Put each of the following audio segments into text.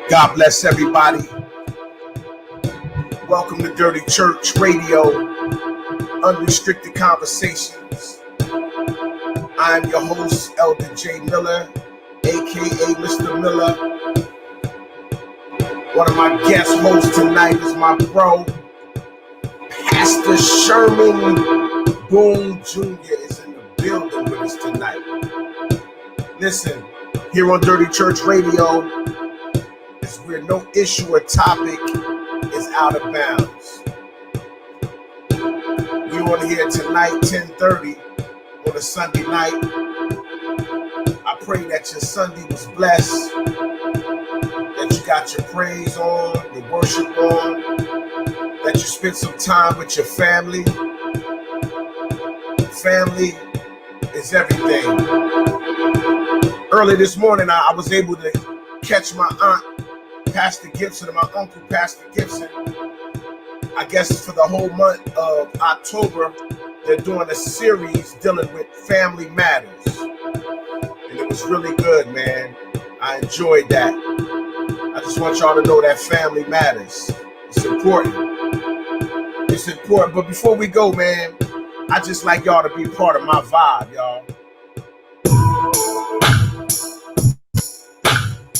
God bless everybody. Welcome to Dirty Church Radio, Unrestricted Conversations. I'm your host, Elder J. Miller, aka Mr. Miller. One of my guest hosts tonight is my bro, Pastor Sherman Boone Jr. is in the building with us tonight. Listen, here on Dirty Church Radio, is where no issue or topic is out of bounds. We on here tonight, 10:30 on a Sunday night. I pray that your Sunday was blessed, that you got your praise on, your worship on, that you spent some time with your family. Family is everything. Early this morning, I was able to catch my aunt, Pastor Gibson, and my uncle, Pastor Gibson. I guess for the whole month of October, they're doing a series dealing with family matters. And it was really good, man. I enjoyed that. I just want y'all to know that family matters. It's important. It's important. But before we go, man, I just like y'all to be part of my vibe, y'all.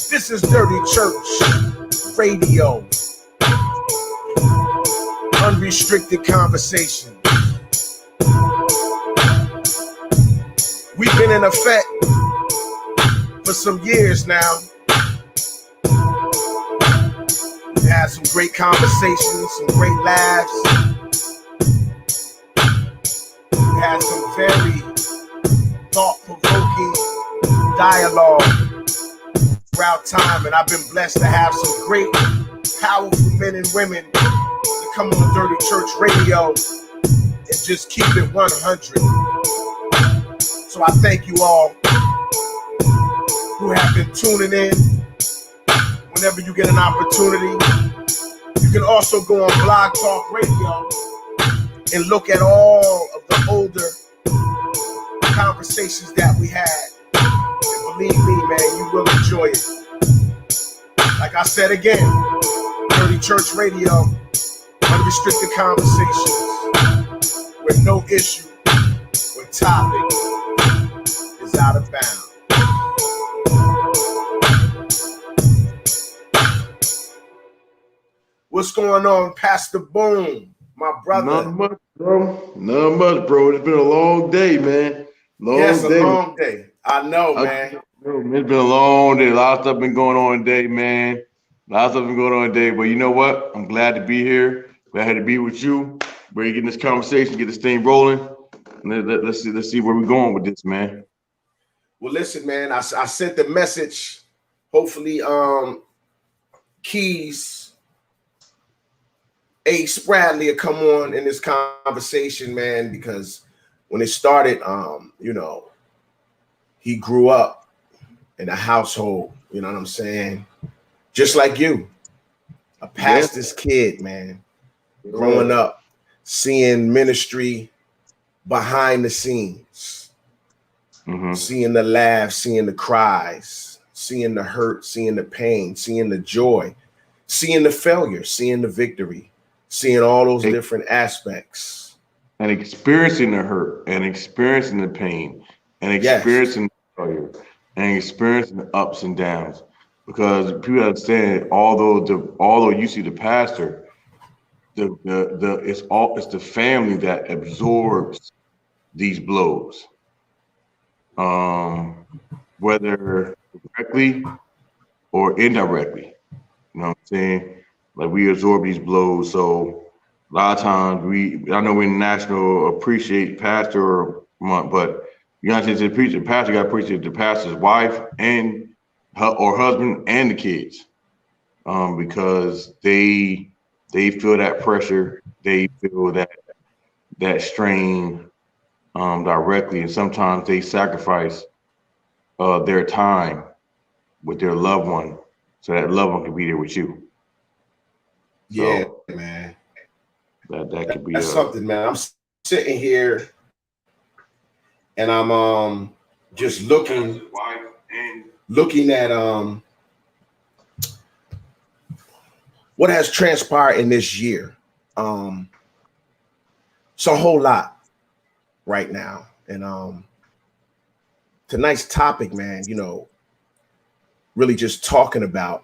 This is Dirty Church Radio, Unrestricted Conversation. We've been in effect for some years now. We've had some great conversations, some great laughs. We had some very thought-provoking dialogue throughout time, and I've been blessed to have some great, powerful men and women to come on Dirty Church Radio and just keep it 100. So I thank you all who have been tuning in. Whenever you get an opportunity, you can also go on Blog Talk Radio and look at all of the older conversations that we had. And believe me, man, you will enjoy it. Like I said again, Dirty Church Radio, Unrestricted Conversations, where no issue or topic is out of bounds. What's going on, Pastor Boone, my brother? Not much, bro. Not much, bro. It's been a long day, man. Yes, a long day. I know, man. It's been a long day. A lot of stuff been going on today, man. A lot of stuff been going on today. But you know what? I'm glad to be here. Glad to be with you. We're getting this conversation, get this thing rolling. And let's see where we're going with this, man. Well, listen, man. I sent the message. Hopefully, Keys, Ace Bradley will come on in this conversation, man, because when it started, you know, he grew up in a household, you know what I'm saying? Just like you, a pastor's kid, man, growing up, seeing ministry behind the scenes, seeing the laughs, seeing the cries, seeing the hurt, seeing the pain, seeing the joy, seeing the failure, seeing the victory, seeing all those different aspects. And experiencing the hurt, and experiencing the pain, and experiencing the failure, and experiencing the ups and downs. Because people understand, although you see the pastor, it's the family that absorbs these blows, whether directly or indirectly. You know what I'm saying? Like, we absorb these blows. So a lot of times I know we national appreciate pastor month, but you got to appreciate the pastor. You got to appreciate the pastor's wife and or husband and the kids, because they feel that pressure, they feel that strain directly, and sometimes they sacrifice their time with their loved one so that loved one can be there with you. Yeah, so, man. That could be that's something, man. I'm sitting here and I'm just looking at what has transpired in this year. It's a whole lot right now, and tonight's topic, man, you know, really just talking about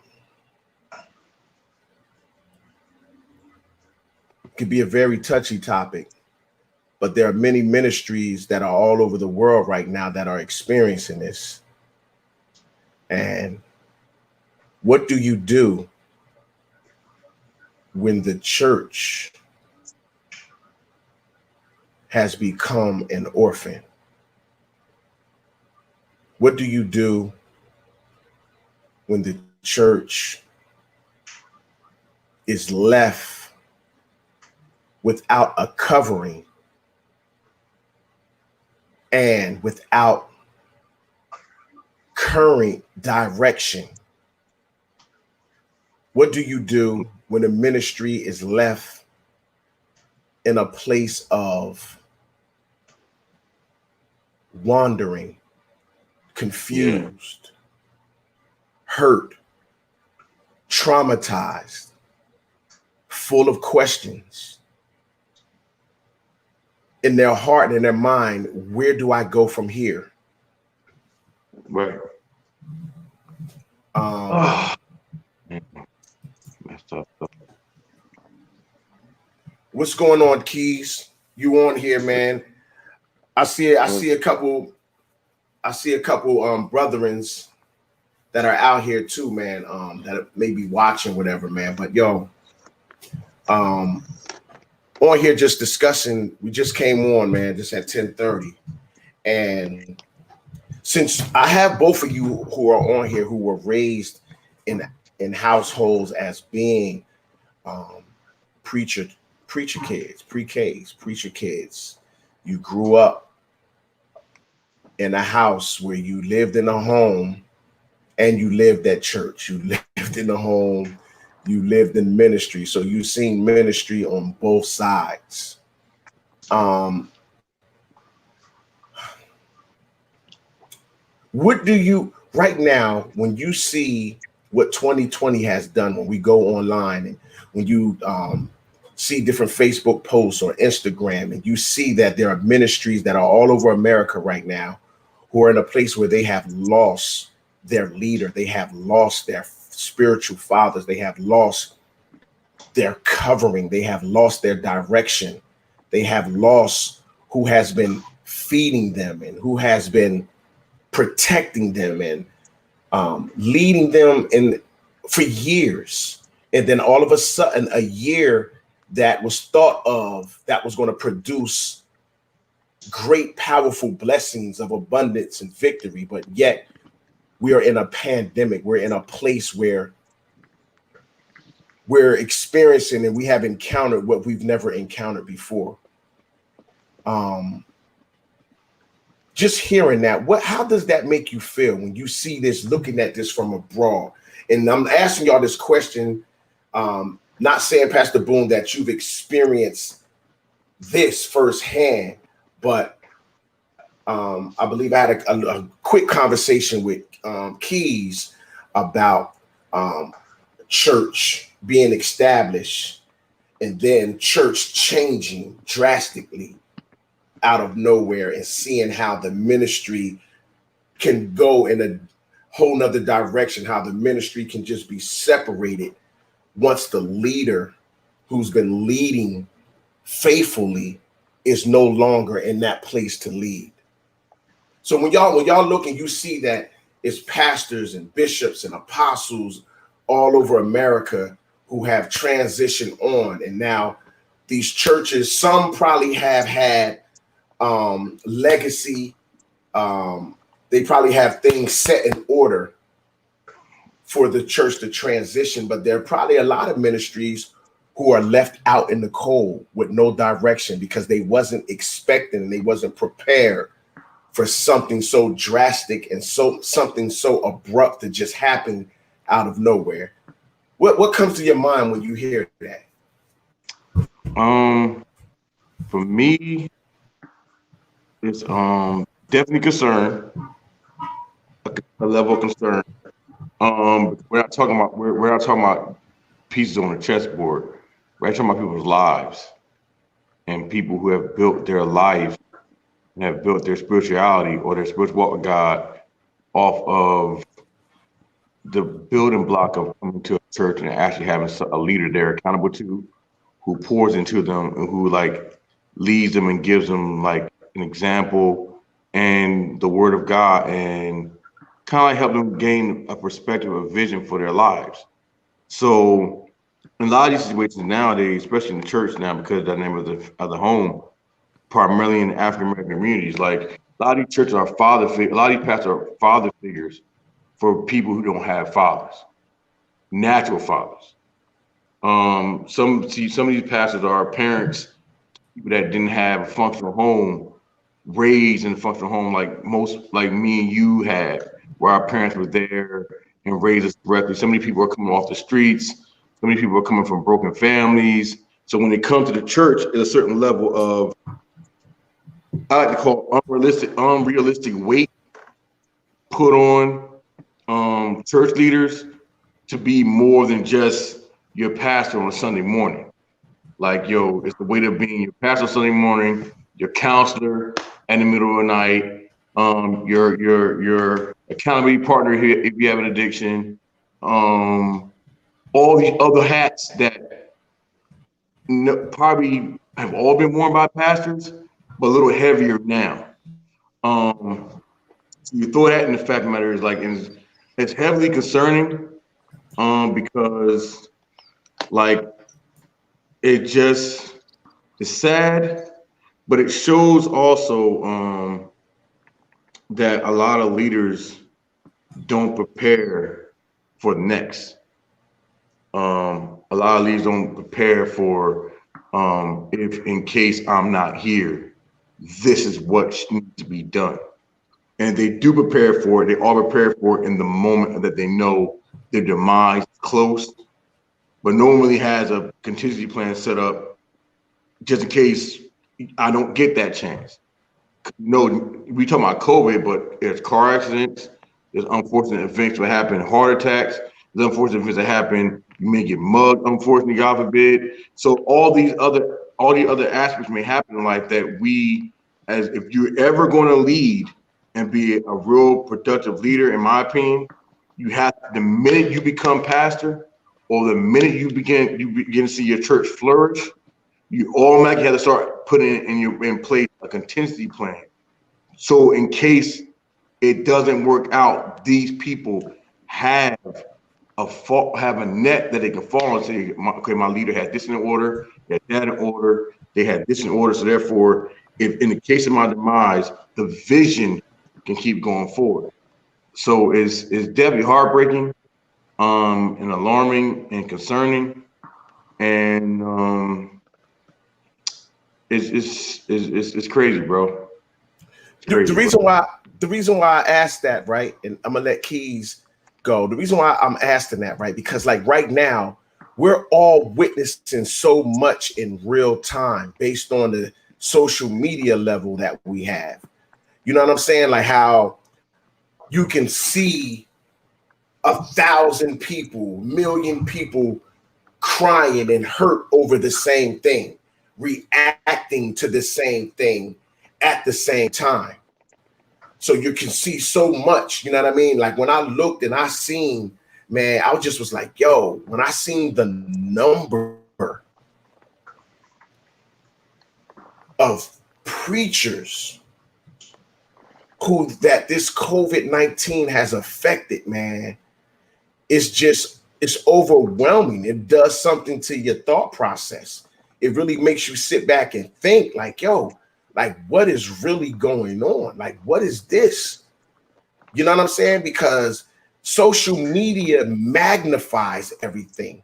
could be a very touchy topic, but there are many ministries that are all over the world right now that are experiencing this. And what do you do when the church has become an orphan? What do you do when the church is left without a covering and without current direction? What do you do when a ministry is left in a place of wandering, confused, hurt, traumatized, full of questions in their heart and in their mind? Where do I go from here? Right. Messed up. What's going on, Keys? You on here, man? I see a couple brethrens that are out here too, man. That may be watching, whatever, man. But yo, on here just discussing. We just came on, man, just at 10:30, and since I have both of you who are on here who were raised in households as being preacher kids, pre-Ks, preacher kids, you grew up in a house where you lived in a home and you lived at church. You lived in a home, you lived in ministry. So you've seen ministry on both sides. What do you, right now, when you see what 2020 has done, when we go online and when you see different Facebook posts or Instagram, and you see that there are ministries that are all over America right now who are in a place where they have lost their leader, they have lost their spiritual fathers, they have lost their covering, they have lost their direction, they have lost who has been feeding them and who has been protecting them and leading them for years. And then all of a sudden, a year that was thought of that was going to produce great, powerful blessings of abundance and victory, but yet we are in a pandemic. We're in a place where we're experiencing and we have encountered what we've never encountered before. Just hearing that, how does that make you feel when you see this, looking at this from abroad? And I'm asking y'all this question, not saying, Pastor Boone, that you've experienced this firsthand, but I believe I had a quick conversation with Keys about church being established and then church changing drastically out of nowhere, and seeing how the ministry can go in a whole nother direction, how the ministry can just be separated once the leader who's been leading faithfully is no longer in that place to lead. So when y'all look and you see that it's pastors and bishops and apostles all over America who have transitioned on, and now these churches, some probably have had legacy, they probably have things set in order for the church to transition, but there are probably a lot of ministries who are left out in the cold with no direction because they wasn't expecting and they wasn't prepared for something so drastic and something so abrupt to just happen out of nowhere. What comes to your mind when you hear that? For me, it's definitely concern, a level of concern. We're not talking about pieces on a chessboard. We're talking about people's lives and people who have built their life and have built their spirituality or their spiritual walk with God off of the building block of coming to a church and actually having a leader they're accountable to, who pours into them and who like leads them and gives them like an example and the word of God and kind of like help them gain a perspective, a vision for their lives. So in a lot of these situations nowadays, especially in the church now, because of the name of the home, primarily in African American communities, like a lot of these churches are a lot of these pastors are father figures for people who don't have fathers, natural fathers. Some of these pastors are parents, people that didn't have a functional home, raised in a functional home like me and you had, where our parents were there and raised us correctly. So many people are coming off the streets. So many people are coming from broken families. So when they come to the church, at a certain level of, I like to call unrealistic weight put on church leaders to be more than just your pastor on a Sunday morning. Like, yo, it's the weight of being your pastor Sunday morning, your counselor in the middle of the night, your accountability partner here if you have an addiction, all these other hats that probably have all been worn by pastors, but a little heavier now. So you throw that in the fact of the matter is like it's heavily concerning, because like it just is sad, but it shows also that a lot of leaders don't prepare for the next. A lot of leaders don't prepare for if in case I'm not here, this is what needs to be done. And they do prepare for it. They all prepare for it in the moment that they know their demise is close, but no one really has a contingency plan set up just in case I don't get that chance. No, we talking about COVID, but there's car accidents, there's unfortunate events that happen, heart attacks, there's unfortunate events that happen. You may get mugged, unfortunately, God forbid. So all the other aspects may happen in life that we, as if you're ever going to lead and be a real productive leader, in my opinion, you have the minute you become pastor or the minute you begin to see your church flourish, you automatically have to start putting in place a contingency plan. So in case it doesn't work out, these people have a net that they can fall on and say, okay, my leader had this in order, they had that in order, they had this in order. So therefore, if in the case of my demise, the vision can keep going forward. So it's definitely heartbreaking, and alarming and concerning. And it's crazy, bro. It's crazy, The reason why I asked that, right, and I'm gonna let Keys go. The reason why I'm asking that, right, because like right now we're all witnessing so much in real time based on the social media level that we have. You know what I'm saying? Like how you can see 1,000 people, million people crying and hurt over the same thing, reacting to the same thing at the same time. So you can see so much, you know what I mean? Like when I looked and I seen, man, I just was like, yo, when I seen the number of preachers who that this COVID-19 has affected, man, it's overwhelming. It does something to your thought process. It really makes you sit back and think like, yo, like what is really going on? Like, what is this? You know what I'm saying? Because social media magnifies everything.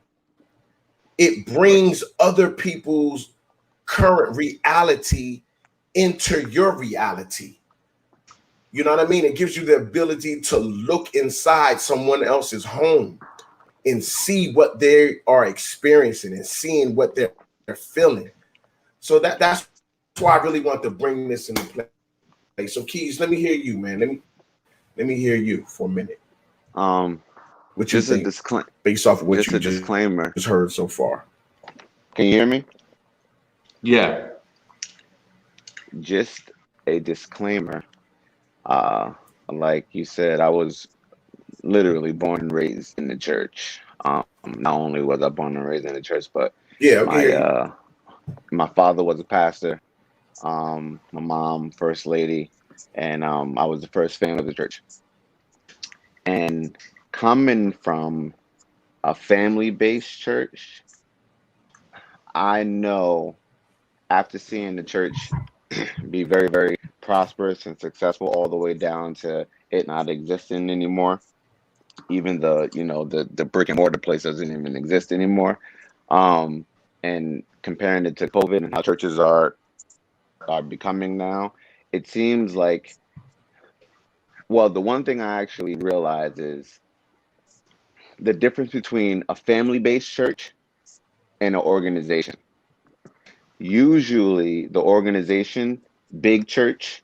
It brings other people's current reality into your reality. You know what I mean? It gives you the ability to look inside someone else's home and see what they are experiencing and seeing what they're feeling. So that's why I really want to bring this into play. So Keys, let me hear you, man. Let me hear you for a minute. Um, What you just a think disclaimer. based off of what Just you a just disclaimer. heard so far? Can you hear me? Yeah. Just a disclaimer. Uh, like you said, I was literally born and raised in the church. Not only was I born and raised in the church, but Yeah, I can my hear you. uh, my father was a pastor. My mom, first lady, and I was the first fan of the church. And coming from a family-based church, I know after seeing the church be very, very prosperous and successful all the way down to it not existing anymore. Even the brick and mortar place doesn't even exist anymore. Um, and comparing it to COVID and how churches are becoming now, it seems like, well, the one thing I actually realize is the difference between a family-based church and an organization. Usually the organization, big church,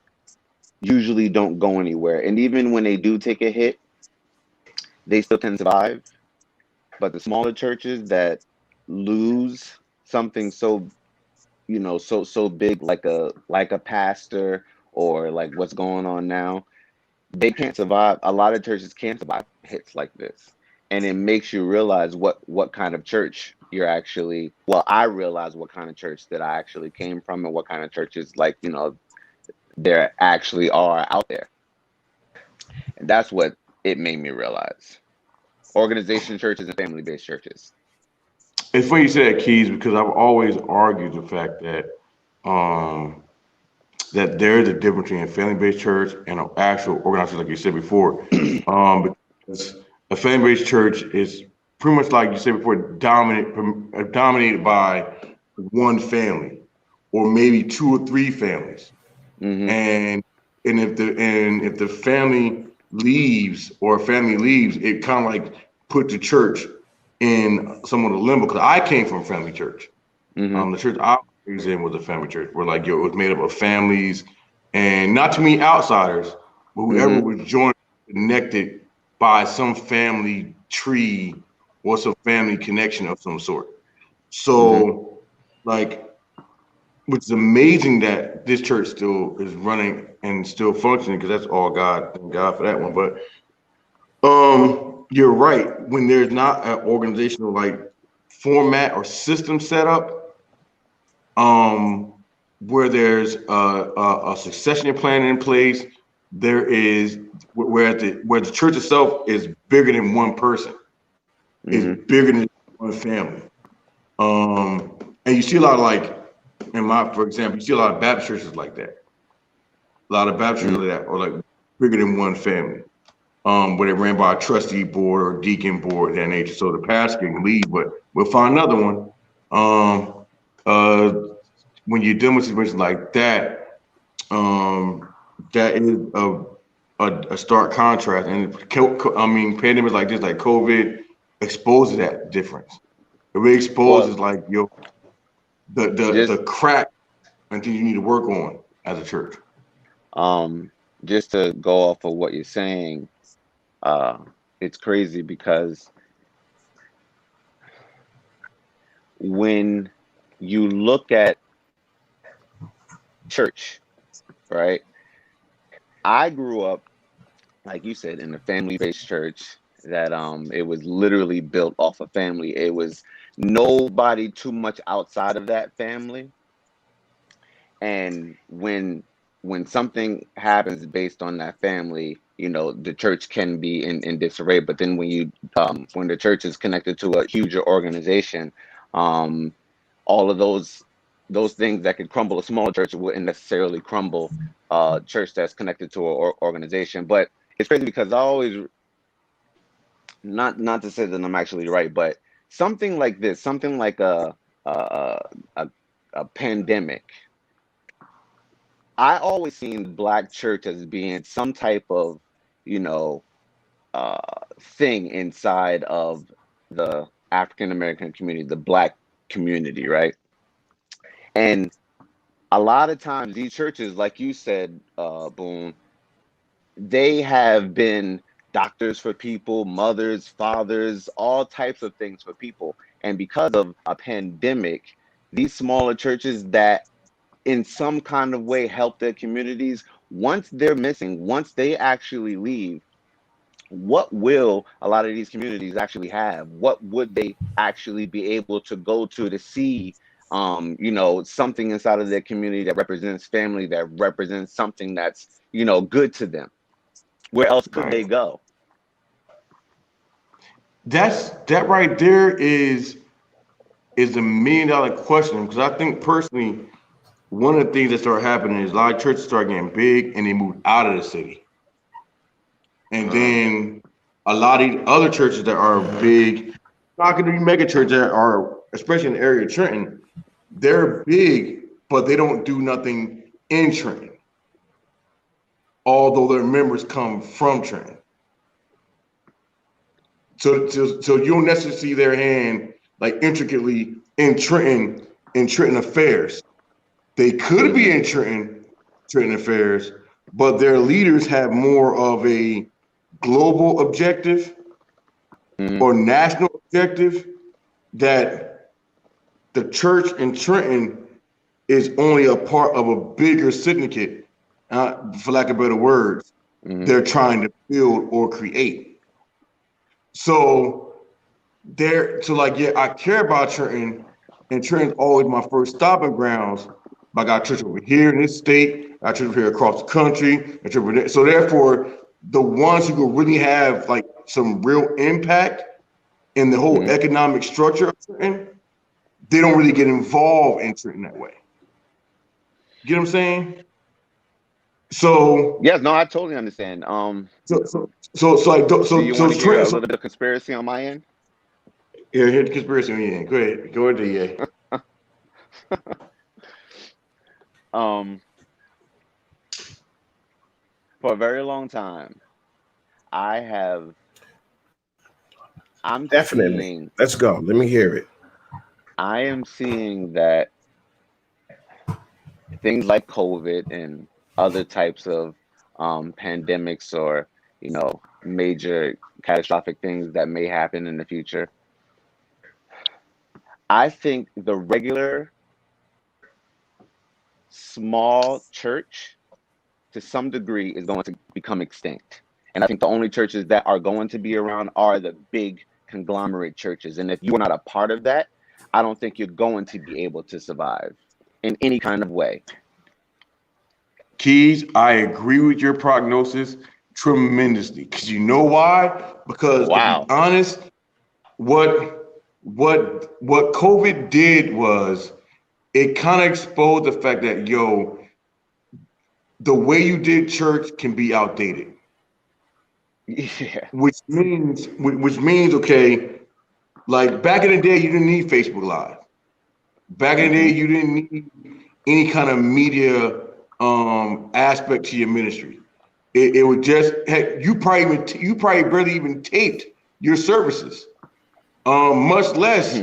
usually don't go anywhere. And even when they do take a hit, they still can survive. But the smaller churches that lose something so, so big, like a pastor, or like what's going on now, they can't survive. A lot of churches can't survive hits like this. And it makes you realize what kind of church you're actually, well, I realize what kind of church that I actually came from, and what kind of churches, like, there actually are out there. And that's what it made me realize. Organization churches and family-based churches. It's funny you said that, Keys, because I've always argued the fact um that there's a difference between a family-based church and an actual organization, like you said before. Because a family-based church is pretty much like you said before, dominated by one family, or maybe two or three families. Hmm. And if the family leaves, or a family leaves, it kind of like put the church in somewhat of a limbo. Because I came from a family church. Hmm. The church I was in was a family church, where like it was made up of families, and not too many outsiders, but whoever Hmm. was joined, connected by some family tree or some family connection of some sort. Hmm. So, like, which is amazing that this church still is running and still functioning, because that's all God. Thank God for that one. But you're right. When there's not an organizational like format or system set up, um, where there's a succession plan in place, there is where the church itself is bigger than one person, is Hmm. bigger than one family. And you see a lot of, like, for example, you see a lot of Baptist churches like that. A lot of Baptist churches Hmm. like that are like bigger than one family. Where they ran by a trustee board or deacon board of that nature. So the pastor can leave, but we'll find another one. Um, uh, when you're dealing with situations like that, that is a stark contrast. And I mean, pandemics like this, like COVID, exposes that difference. It really Well, exposes, like, the just crack and things you need to work on as a church. um, just to go off of what you're saying, uh, it's crazy because when you look at church, right? I grew up, like you said, in a family-based church that it was literally built off of family. It was nobody too much outside of that family. And when something happens based on that family, the church can be in disarray. But then when the church is connected to a huger organization, um, all of those things that could crumble a small church wouldn't necessarily crumble a church that's connected to an organization. But it's crazy because I always, not to say that I'm actually right, but something like this, something like a a, a pandemic, I always seen the black church as being some type of, you know, thing inside of the African American community, the black community, right? And a lot of times these churches, like you said, Boone, they have been doctors for people, mothers, fathers, all types of things for people. And because of a pandemic, these smaller churches that in some kind of way help their communities, once they're missing, once they actually leave, what will a lot of these communities actually have? What would they actually be able to go to see, something inside of their community that represents family, that represents something that's, good to them? Where else could they go? That right there is $1 million question, because I think personally one of the things that started happening is a lot of churches started getting big and they moved out of the city. And then a lot of other churches that are big, not going to be mega churches that are, especially in the area of Trenton, they're big, but they don't do nothing in Trenton, although their members come from Trenton. So you don't necessarily see their hand like intricately in Trenton affairs. They could be in Trenton affairs, but their leaders have more of a global objective or national objective, that the church in Trenton is only a part of a bigger syndicate, for lack of better words, they're trying to build or create. So I care about Trenton, and Trenton's always my first stopping grounds. But I got a church over here in this state, I got a church over here across the country, a church over there. So therefore, the ones who could really have like some real impact in the whole economic structure of Trenton, they don't really get involved in Trenton that way. You get what I'm saying? So yes, no, I totally understand. So you want to hear a little bit of conspiracy on my end? Yeah, here's the conspiracy on your end. Go ahead, DA. For a very long time, I'm Definitely. seeing, Let's go. Let me hear it. I am seeing that things like COVID and other types of pandemics or, major catastrophic things that may happen in the future, I think the regular small church to some degree is going to become extinct. And I think the only churches that are going to be around are the big conglomerate churches. And if you're not a part of that, I don't think you're going to be able to survive in any kind of way. Keys, I agree with your prognosis tremendously. Because you know why? Because to be honest, what COVID did was it kind of exposed the fact that, the way you did church can be outdated. Yeah. Which means, okay, like back in the day, you didn't need Facebook Live. Back in the day, you didn't need any kind of media aspect to your ministry. It would just, heck, you probably barely even taped your services, much less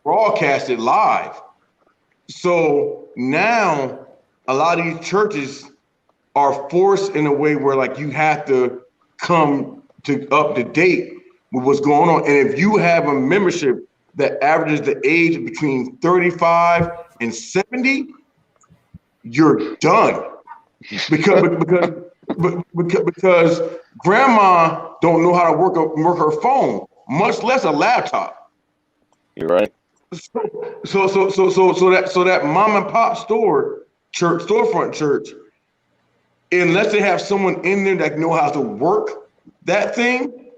broadcasted live. So now a lot of these churches are forced in a way where like you have to come up to date with what's going on. And if you have a membership that averages the age between 35 and 70, you're done. Because grandma don't know how to work her phone, much less a laptop. You're right. So that mom and pop storefront church, unless they have someone in there that know how to work that thing,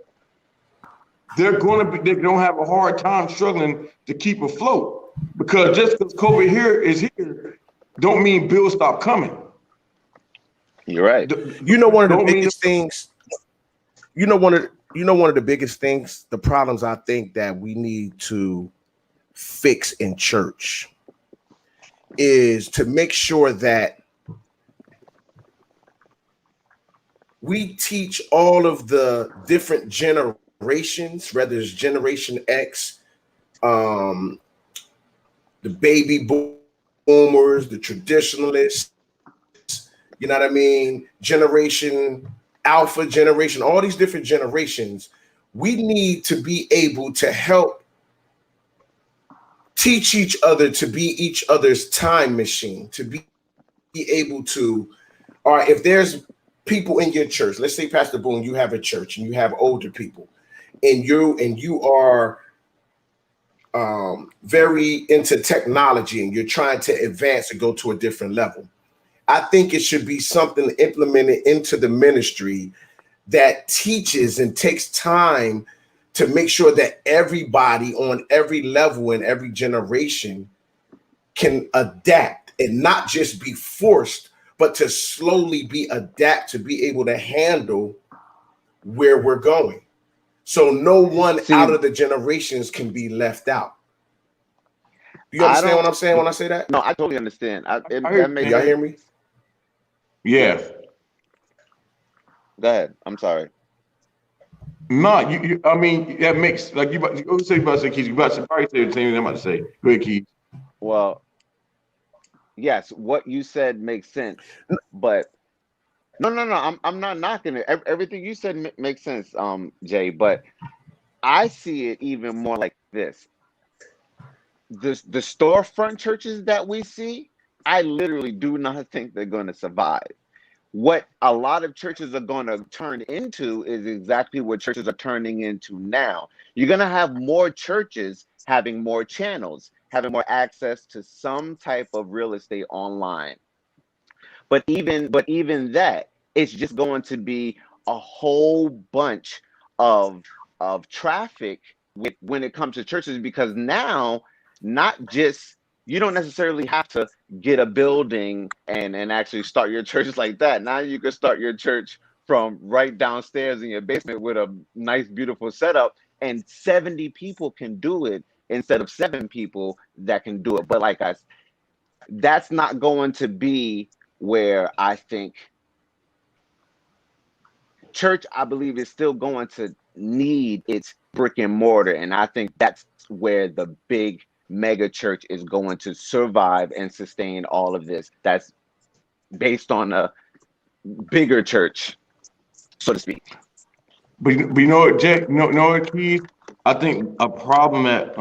they're gonna have a hard time struggling to keep afloat. Because just because COVID is here, don't mean bills stop coming. You're right. One of the biggest things. One of the biggest things, the problems I think that we need to fix in church is to make sure that we teach all of the different generations, whether it's Generation X, the baby boomers, the traditionalists, you know what I mean? Generation Alpha generation, all these different generations. We need to be able to help teach each other to be each other's time machine, to be able to, all right, if there's people in your church, let's say Pastor Boone, you have a church and you have older people, and you are very into technology and you're trying to advance and go to a different level. I think it should be something implemented into the ministry that teaches and takes time to make sure that everybody on every level and every generation can adapt and not just be forced, but to slowly be adapt to be able to handle where we're going. So no one out of the generations can be left out. Do you understand what I'm saying when I say that? No, I totally understand. That makes y'all hear me? Yeah. Go ahead. I'm sorry. No, you I mean, that makes, like, you about to say, Keith, you about to probably say the same thing I'm about to say. Go ahead, Keith. Well, yes, what you said makes sense, but no, I'm not knocking it. Everything you said makes sense, Jay, but I see it even more like this. The storefront churches that we see, I literally do not think they're going to survive. What a lot of churches are going to turn into is exactly what churches are turning into now. You're going to have more churches having more channels, having more access to some type of real estate online. But even that, it's just going to be a whole bunch of traffic when it comes to churches, because now, not just, you don't necessarily have to get a building and actually start your church like that. Now you can start your church from right downstairs in your basement with a nice, beautiful setup, and 70 people can do it instead of 7 people that can do it. But like that's not going to be where I think church, I believe, is still going to need its brick and mortar. And I think that's where the big mega church is going to survive and sustain all of this. That's based on a bigger church, so to speak. But you know what, Jay, what, Keith? I think a problem that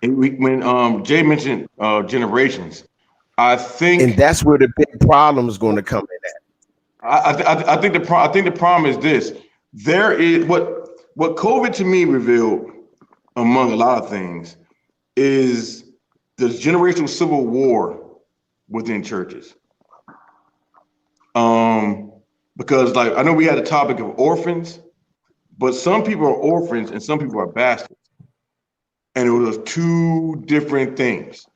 when Jay mentioned generations, I think, and that's where the big problem is going to come in at. I think the problem is this. There is what COVID to me revealed, among a lot of things, is the generational civil war within churches. Because, like, I know we had a topic of orphans, but some people are orphans and some people are bastards, and it was 2 different things.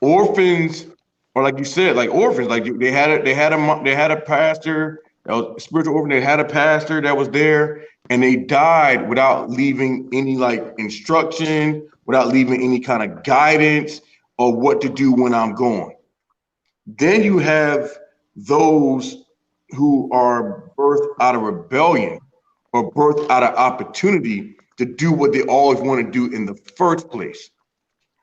Orphans, or like you said, like orphans, like they had a pastor that was a spiritual orphan. They had a pastor that was there, and they died without leaving any like instruction, without leaving any kind of guidance or what to do when I'm gone. Then you have those who are birthed out of rebellion or birthed out of opportunity to do what they always want to do in the first place.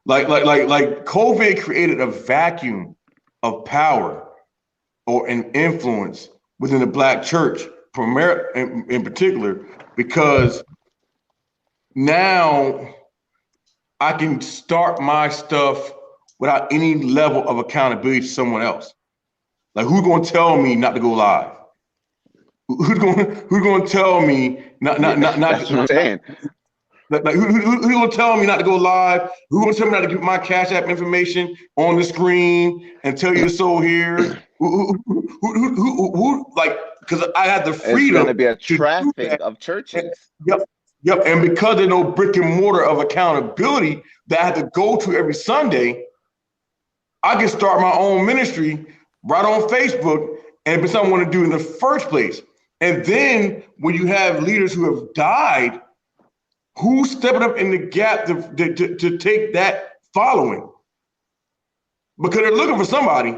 Like COVID created a vacuum of power or an influence within the Black church, in particular, because now I can start my stuff without any level of accountability to someone else. Like, who's going to tell me not to go live? Who's going to tell me not? That's what I'm saying. Like who's going to tell me not to go live? Who's going to tell me not to get my Cash App information on the screen and tell you to sow here? Who like, because I had the freedom. It's going to be a traffic of churches. Yep. And because there's no brick and mortar of accountability that I had to go to every Sunday, I can start my own ministry right on Facebook, and if it's something I want to do in the first place. And then when you have leaders who have died, who's stepping up in the gap to take that following? Because they're looking for somebody.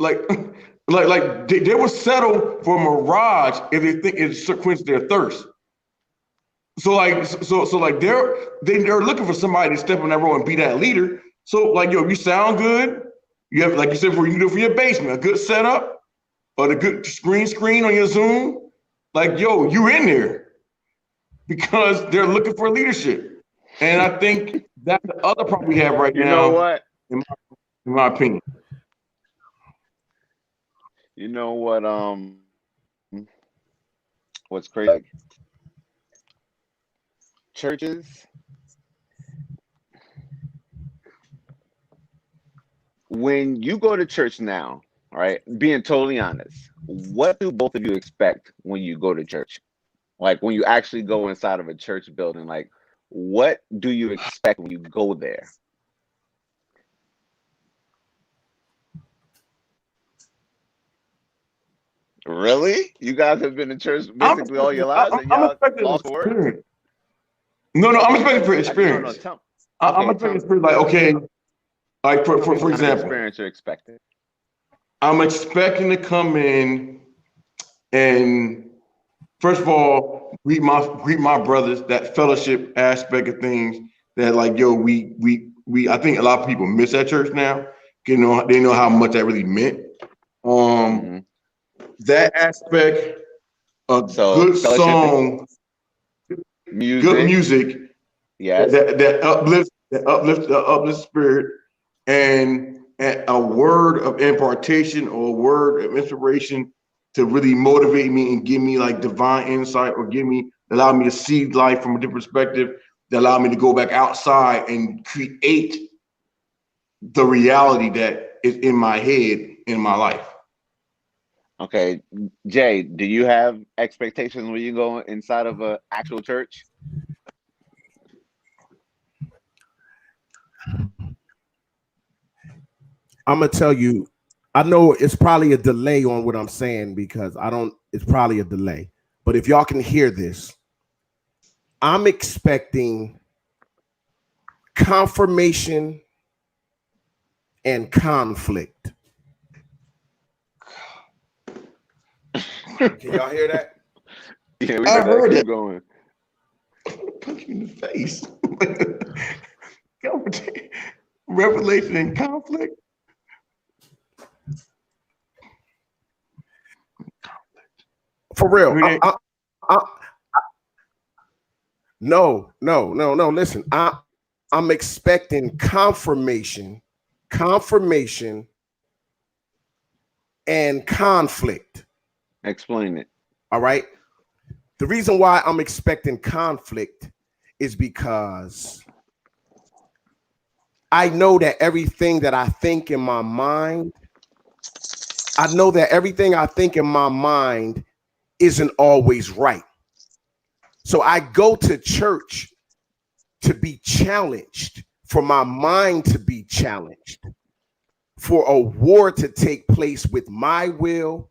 Like they will settle for a mirage if they think it's quench their thirst. So like they're looking for somebody to step in that role and be that leader. So like, yo, you sound good. You have, like you said, for your basement, a good setup, or the good screen on your Zoom. Like, yo, you in there because they're looking for leadership. And I think that's the other problem we have right now. You know what? In my opinion. You know what? What's crazy? Like, churches, when you go to church now, all right, being totally honest, what do both of you expect when you go to church? Like when you actually go inside of a church building, like what do you expect when you go there? Really? You guys have been in church basically all your lives and y'all lost for it? No, I'm expecting for experience. No, I'm expecting for like, okay, like for example, experience you're expecting. I'm expecting to come in and first of all greet my brothers, that fellowship aspect of things that like, yo, we I think a lot of people miss at church now. You know, they know how much that really meant. That aspect, a good song, good music, yes, that uplifts spirit, and a word of impartation or a word of inspiration to really motivate me and give me like divine insight, or allow me to see life from a different perspective, that allow me to go back outside and create the reality that is in my head, in my life. Okay, Jay, do you have expectations when you go inside of an actual church? I'm gonna tell you, I know it's probably a delay on what I'm saying because it's probably a delay. But if y'all can hear this, I'm expecting confirmation and conflict. Can y'all hear that? Yeah, we heard that. Keep going. Punch you in the face. Revelation and conflict. For real. No. Listen, I'm expecting confirmation, and conflict. Explain it. All right. The reason why I'm expecting conflict is because I know that everything that I think in my mind, isn't always right. So I go to church to be challenged, for my mind to be challenged, for a war to take place with my will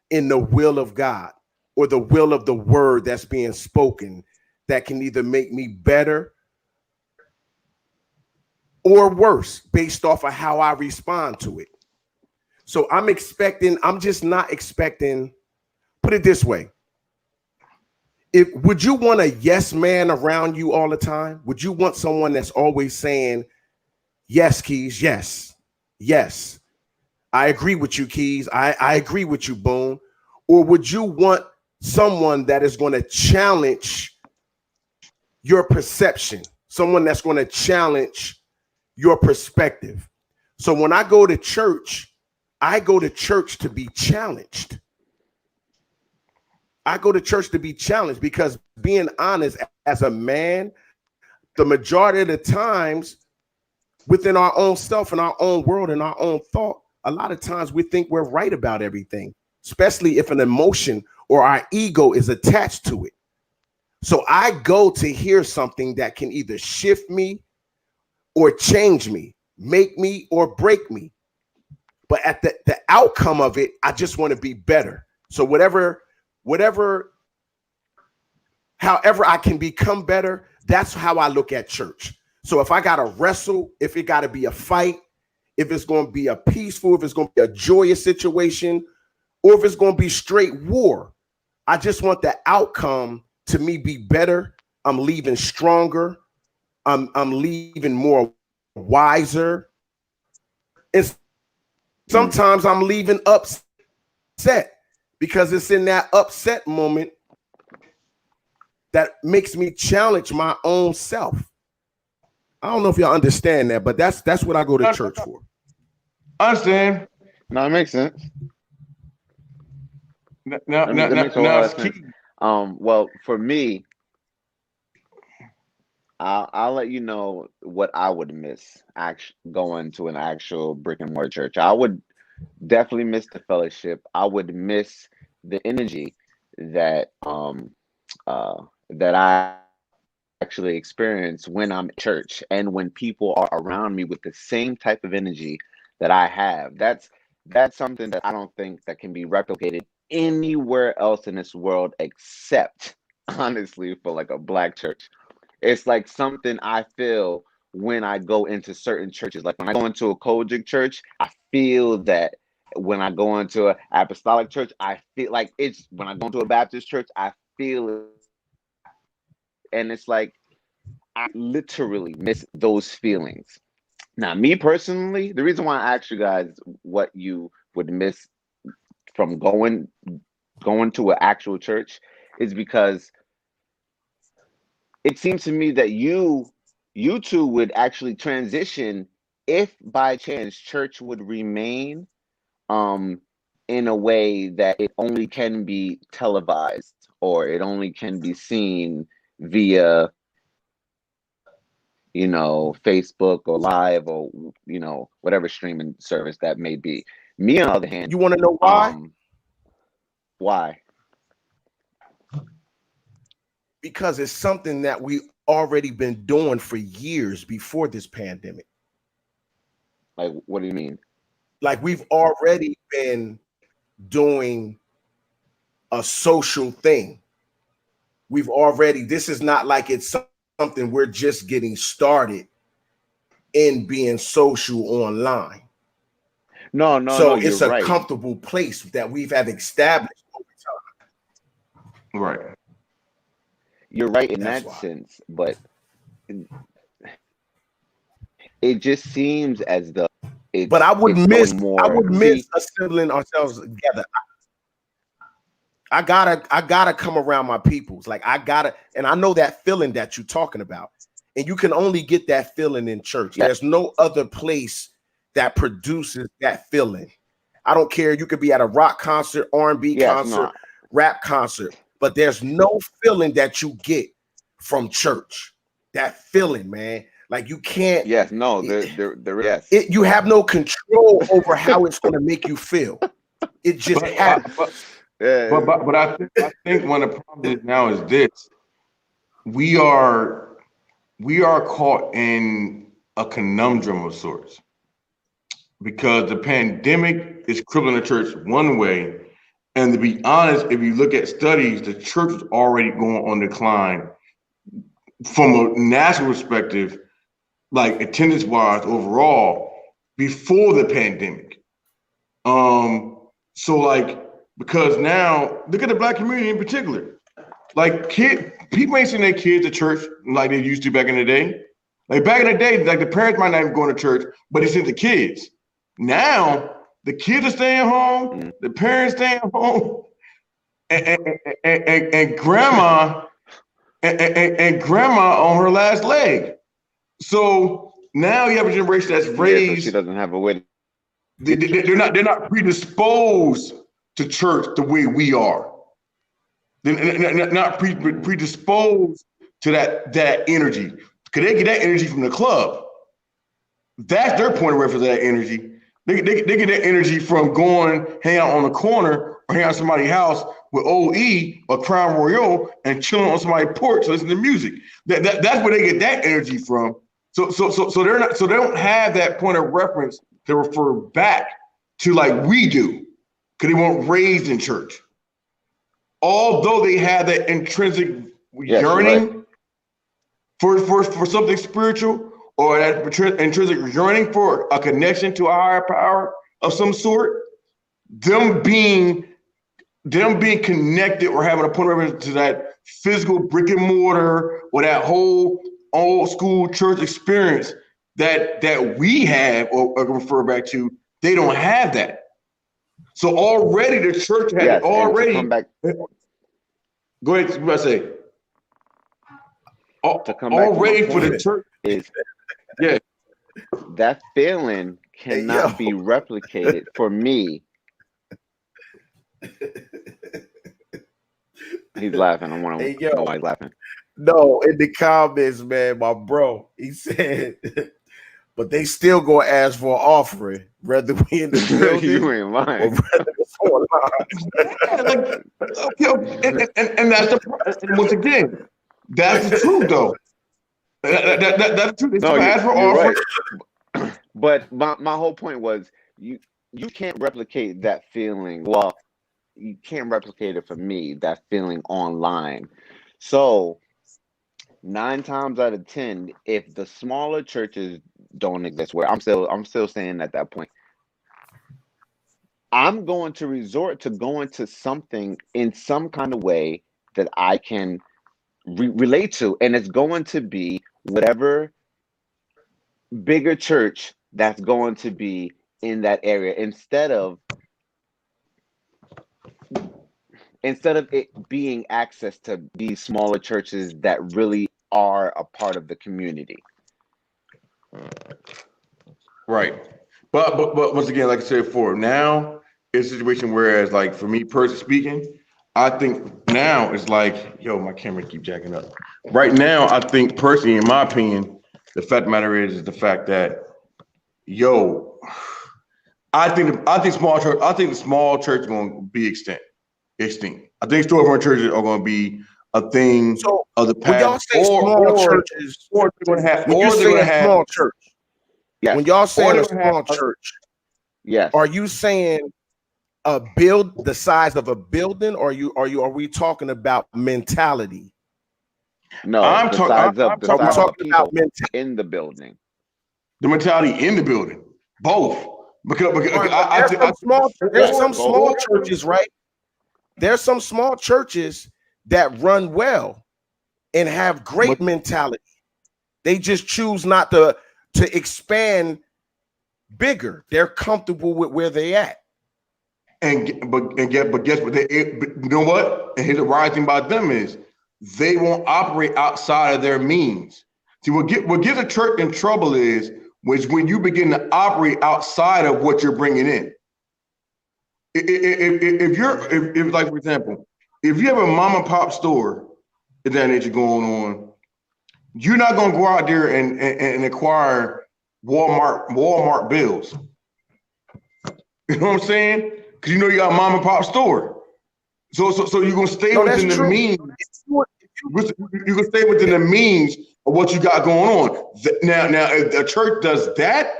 in the will of God, or the will of the word that's being spoken, that can either make me better or worse based off of how I respond to it. So I'm just not expecting, put it this way. Would you want a yes man around you all the time? Would you want someone that's always saying, yes, Keys, yes, yes, I agree with you, Keys, I agree with you, Boone? Or would you want someone that is going to challenge your perception, someone that's going to challenge your perspective? So when I go to church to be challenged. I go to church to be challenged because, being honest, as a man, the majority of the times within our own self and our own world and our own thought, a lot of times we think we're right about everything, especially if an emotion or our ego is attached to it. So I go to hear something that can either shift me or change me, make me or break me. But at the outcome of it, I just want to be better. So however I can become better, that's how I look at church. So if I got to wrestle, if it got to be a fight, if it's going to be a peaceful, if it's going to be a joyous situation, or if it's going to be straight war, I just want the outcome to me be better I'm leaving stronger. I'm leaving more wiser. And sometimes I'm leaving upset because it's in that upset moment that makes me challenge my own self. I don't know if y'all understand that, but that's what I go to church for. I understand. No, it makes sense. Now, It makes a lot of sense. Well, for me, I'll let you know what I would miss going to an actual brick and mortar church. I would definitely miss the fellowship. I would miss the energy that that I actually experience when I'm in church and when people are around me with the same type of energy that I have. That's something that I don't think that can be replicated anywhere else in this world except honestly for like a black church. It's like something I feel when I go into certain churches. Like when I go into a Kojic church, I feel that. When I go into an apostolic church, I feel like it's when I go into a Baptist church, I feel it. And it's like I literally miss those feelings. Now, me personally, the reason why I asked you guys what you would miss from going to an actual church is because it seems to me that you two would actually transition if by chance church would remain in a way that it only can be televised or it only can be seen via Facebook or live or whatever streaming service that may be. Me on the other hand, you want to know why? Why? Because it's something that we already been doing for years before this pandemic. Like, what do you mean? Like we've already been doing a social thing. This is not like it's something we're just getting started in being social online. No, it's a right. comfortable place that we've established over time. Right. You're right in that sense, but it just seems as though but I would miss assembling ourselves together. I gotta come around my peoples. Like and I know that feeling that you're talking about. And you can only get that feeling in church. Yeah. There's no other place that produces that feeling. I don't care. You could be at a rock concert, R&B concert, rap concert, but there's no feeling that you get from church. That feeling, man. Like you can't. Yes, no, there yes. You have no control over how it's going to make you feel. It just happens. But I think one of the problems now is this: we are caught in a conundrum of sorts because the pandemic is crippling the church one way, and to be honest, if you look at studies, the church is already going on decline from a national perspective, like attendance-wise overall, before the pandemic. So like. Because now, look at the black community in particular. Like people ain't sending their kids to church like they used to back in the day. Like back in the day, like the parents might not even go to church, but they sent the kids. Now, the kids are staying home, the parents staying home, and grandma and grandma on her last leg. So now you have a generation that's raised. So she doesn't have a way. They're not predisposed to church the way we are. They're not predisposed to that energy. Because they get that energy from the club. That's their point of reference of that energy. They get that energy from going hang out on the corner or hang out at somebody's house with OE or Crown Royal and chilling on somebody's porch to listen to music. That's where they get that energy from. So they don't have that point of reference to refer back to like we do. Because they weren't raised in church. Although they had that intrinsic yearning for something spiritual or that intrinsic yearning for a connection to a higher power of some sort, them being connected or having a point of reference to that physical brick and mortar or that whole old school church experience that we have or refer back to. They don't have that. So already the church had already. Come back. Go ahead. What I say? To come back already to for the church is yeah. That feeling cannot be replicated for me. He's laughing. I want to know why he's laughing. No, in the comments, man, my bro, he said, but they still gonna ask for an offering, whether we in the building You ain't lying. or whether it's online. And that's the once again, that's the truth though. That's true. They still ask for offering. Right. But my whole point was you can't replicate that feeling. Well, you can't replicate it for me, that feeling online. So 9 times out of 10, if the smaller churches don't exist, where I'm still saying at that point, I'm going to resort to going to something in some kind of way that I can relate to, and it's going to be whatever bigger church that's going to be in that area, instead of it being access to these smaller churches that really are a part of the community. Right. But once again, like I said before, now it's a situation whereas like for me personally speaking, I think now it's like, yo, my camera keep jacking up. Right now, I think personally, in my opinion, the fact of the matter is the fact that, yo, I think the small church is going to be extinct. I think storefront churches are going to be a thing of the past. When y'all say small churches, or they're going to have, when or they're going to have small church. Yes. When y'all saying a small church, yes, are you saying the size of a building, or are we talking about mentality? No, I'm talking about mentality in the building. The mentality in the building, both. Because there's some small churches, right? There's some small churches that run well and have great mentality. They just choose not to expand bigger. They're comfortable with where they at. But guess what? You know what? And here's the right thing about them is they won't operate outside of their means. See, what gets a church in trouble is when you begin to operate outside of what you're bringing in. If like for example, if you have a mom and pop store that nature going on, you're not gonna go out there and acquire Walmart bills. You know what I'm saying? Because you got a mom and pop store. So you're gonna stay within the means. You're gonna stay within the means of what you got going on. Now, if a church does that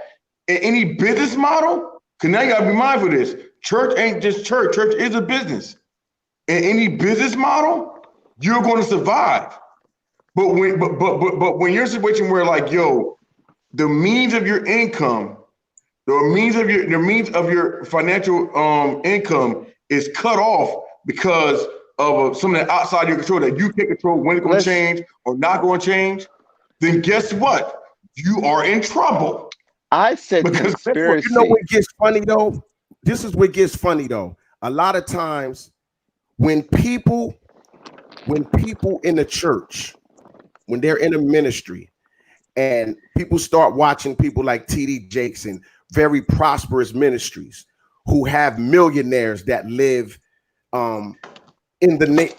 in any business model, because now you gotta be mindful of this. Church ain't just church. Church is a business. In any business model, you're going to survive. But when you're in a situation where like, yo, the means of your income, the means of your financial income is cut off because of something outside your control that you can't control when it's going to change or not going to change, then guess what? You are in trouble. I said conspiracy. You know what gets funny though? This is what gets funny though. A lot of times when people in the church, when they're in a ministry and people start watching people like T.D. Jakes and very prosperous ministries who have millionaires that live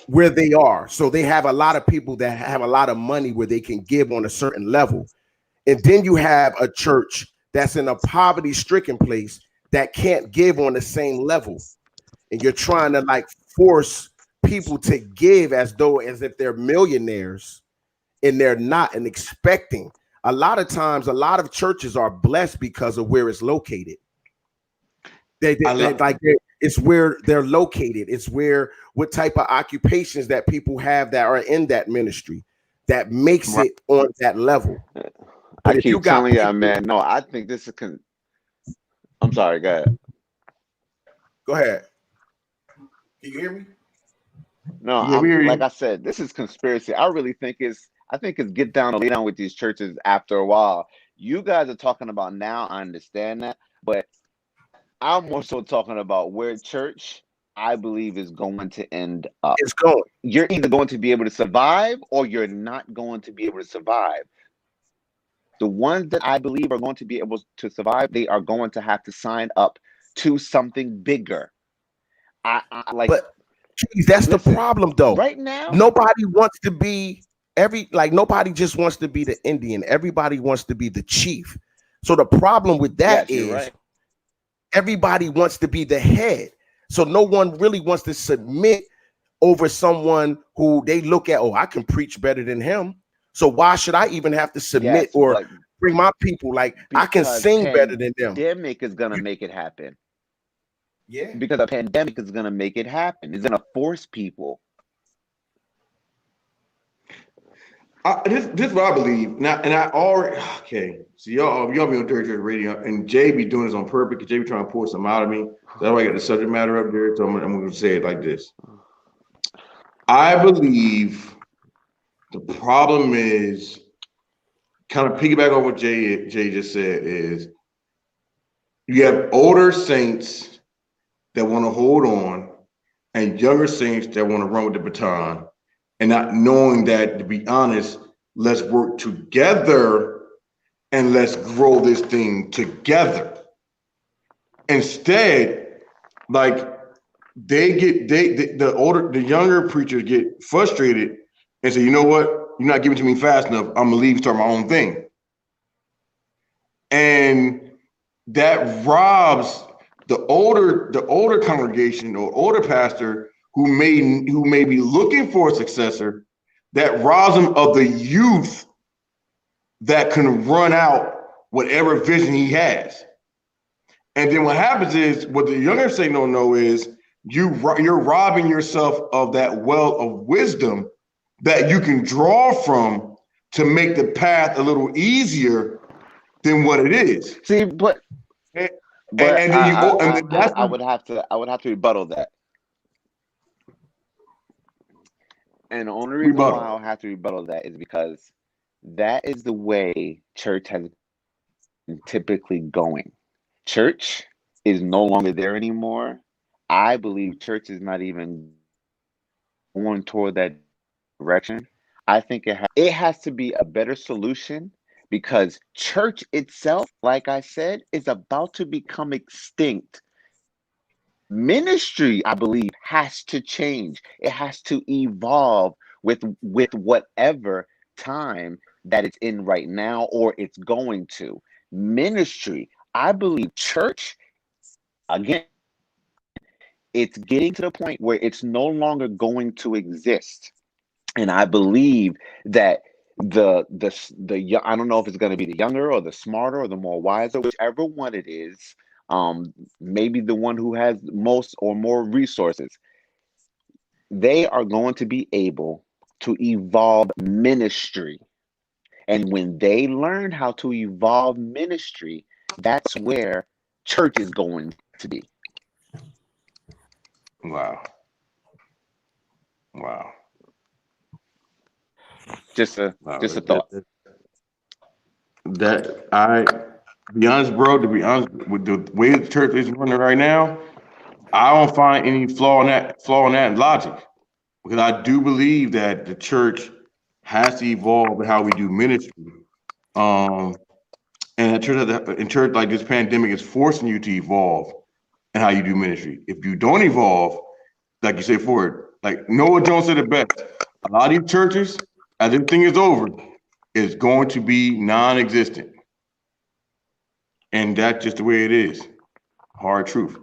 where they are. So they have a lot of people that have a lot of money where they can give on a certain level. And then you have a church that's in a poverty-stricken place that can't give on the same level. And you're trying to like force people to give as if they're millionaires, and they're not, and expecting. A lot of times, a lot of churches are blessed because of where it's located. It's where they're located. It's what type of occupations that people have that are in that ministry that makes it on that level. But I keep telling you, man, no, I think this is I'm sorry, go ahead. Go ahead. Can you hear me? No, Yeah, we hear like you. I said, this is conspiracy. I think it's get down and lay down with these churches after a while. You guys are talking about now, I understand that, but I'm more so talking about where church, I believe, is going to end up. It's going. You're either going to be able to survive or you're not going to be able to survive. The ones that I believe are going to be able to survive, they are going to have to sign up to something bigger. I like, But geez, that's the listen, problem, though. right now, Nobody wants to be nobody just wants to be the Indian. Everybody wants to be the chief. So the problem with that yes, you're is right. everybody wants to be the head. So no one really wants to submit over someone who they look at, oh, I can preach better than him. So why should I even have to submit Yes, or but bring my people? Like I can because sing better than them. pandemic is gonna You, make it happen. yeah. Because a pandemic is gonna make it happen. It's gonna force people. This is what I believe. Now, and I already okay. So y'all be on Dirtychurchradio, and Jay be doing this on purpose because Jay be trying to pour something out of me. So that's why I got the subject matter up there. So I'm going to say it like this. I believe the problem is kind of piggyback on what Jay just said is you have older saints that want to hold on and younger saints that want to run with the baton and not knowing that, to be honest, let's work together and let's grow this thing together. Instead, like the younger preachers get frustrated and say, you know what, you're not giving it to me fast enough. I'm gonna leave and start my own thing. And that robs the older congregation or older pastor who may be looking for a successor, that robs them of the youth that can run out whatever vision he has. And then what happens is, what the younger say don't know is you're robbing yourself of that well of wisdom that you can draw from to make the path a little easier than what it is. See, but And, but and then that's I would have to rebuttal that. And the only reason why rebuttal. I'll have to rebuttal that is because that is the way church has been typically going. Church is no longer there anymore. I believe church is not even going toward that direction. I think it has to be a better solution because church itself, like I said, is about to become extinct. Ministry, I believe, has to change. It has to evolve with whatever time that it's in right now or it's going to. Ministry, I believe church, again, it's getting to the point where it's no longer going to exist. And I believe that I don't know if it's going to be the younger or the smarter or the more wiser, whichever one it is, maybe the one who has most or more resources, they are going to be able to evolve ministry. And when they learn how to evolve ministry, that's where church is going to be. Wow. Wow. Just a Wow. thought. That I be honest, bro, to be honest, with the way the church is running right now, I don't find any flaw in that logic. Because I do believe that the church has to evolve in how we do ministry. Um, and in church like this pandemic is forcing you to evolve in how you do ministry. If you don't evolve, like you say forward, like Noah Jones said it best, a lot of these churches, as everything is over, is going to be non-existent. And that's just the way it is. Hard truth.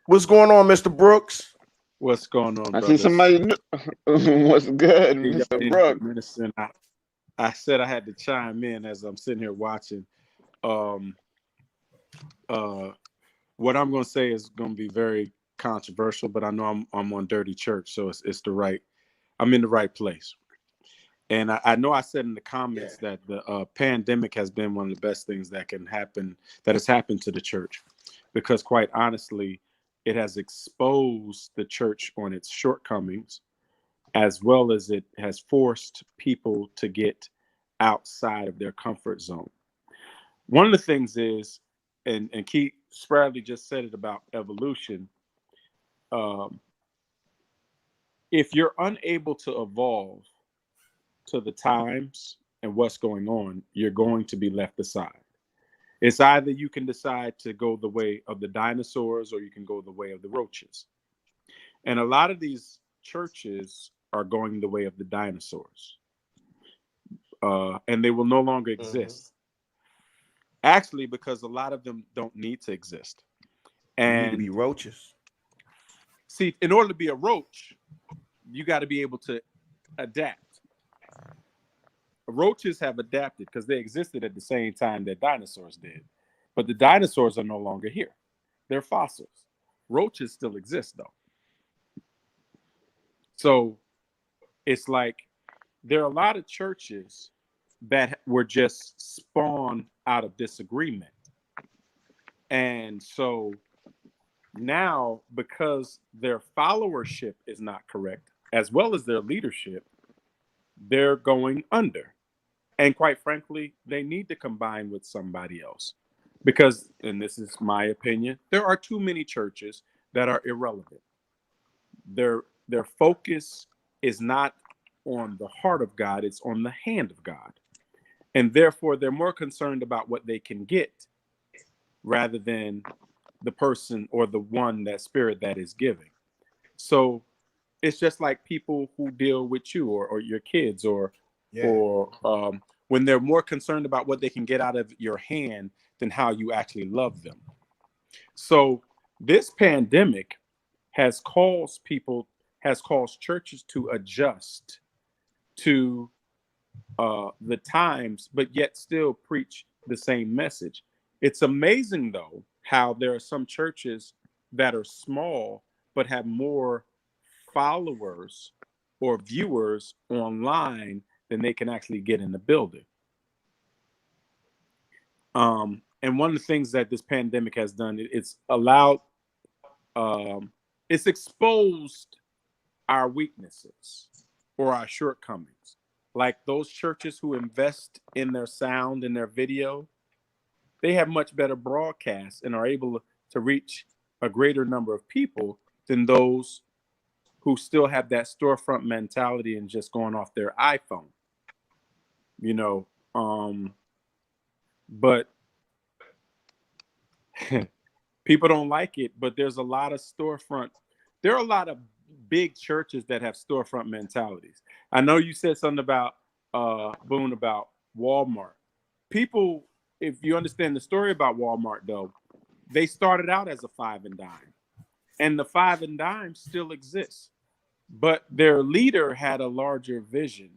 What's going on, Mr. Brooks? What's going on, I see brothers? somebody. What's good, Hey, y'all Mr. in Brooks? Minister, I said I had to chime in as I'm sitting here watching. What I'm going to say is going to be very controversial, but I know I'm on Dirty Church, so it's the right. I'm in the right place. And I know I said in the comments that the pandemic has been one of the best things that has happened to the church, because quite honestly, it has exposed the church on its shortcomings, as well as it has forced people to get outside of their comfort zone. One of the things is, and Keith Spradley just said it about evolution. If you're unable to evolve to the times and what's going on, you're going to be left aside. It's either you can decide to go the way of the dinosaurs or you can go the way of the roaches. And a lot of these churches are going the way of the dinosaurs. And they will no longer exist. Actually, because a lot of them don't need to exist. And You need to be roaches. See, in order to be a roach, you got to be able to adapt. Roaches have adapted because they existed at the same time that dinosaurs did. But the dinosaurs are no longer here. They're fossils. Roaches still exist, though. So it's like there are a lot of churches that were just spawned out of disagreement. And so now, because their followership is not correct, as well as their leadership, they're going under. And quite frankly, they need to combine with somebody else. Because, and this is my opinion, there are too many churches that are irrelevant. Their focus is not on the heart of God, it's on the hand of God. And therefore, they're more concerned about what they can get rather than the person or the one, that spirit that is giving. So it's just like people who deal with you or your kids or when they're more concerned about what they can get out of your hand than how you actually love them. So this pandemic has caused churches to adjust to the times, but yet still preach the same message. It's amazing, though, how there are some churches that are small but have more followers or viewers online than they can actually get in the building. And one of the things that this pandemic has done, it's allowed, it's exposed our weaknesses or our shortcomings. Like those churches who invest in their sound and their video, they have much better broadcasts and are able to reach a greater number of people than those who still have that storefront mentality and just going off their iPhone. You know, but people don't like it, but there's a lot of storefront. There are a lot of big churches that have storefront mentalities. I know you said something about Boone, about Walmart. People, if you understand the story about Walmart, though, they started out as a 5 and dime, and the 5 and dime still exists, but their leader had a larger vision,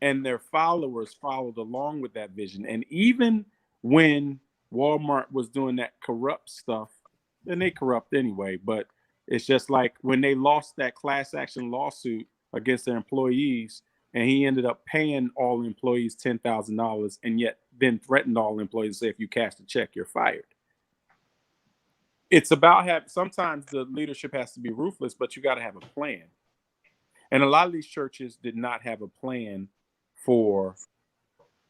and their followers followed along with that vision. And even when Walmart was doing that corrupt stuff, and they corrupt anyway, but it's just like when they lost that class action lawsuit against their employees, and he ended up paying all employees $10,000, and yet then threatened all employees to say, if you cash the check, you're fired. It's about sometimes the leadership has to be ruthless, but you got to have a plan. And a lot of these churches did not have a plan for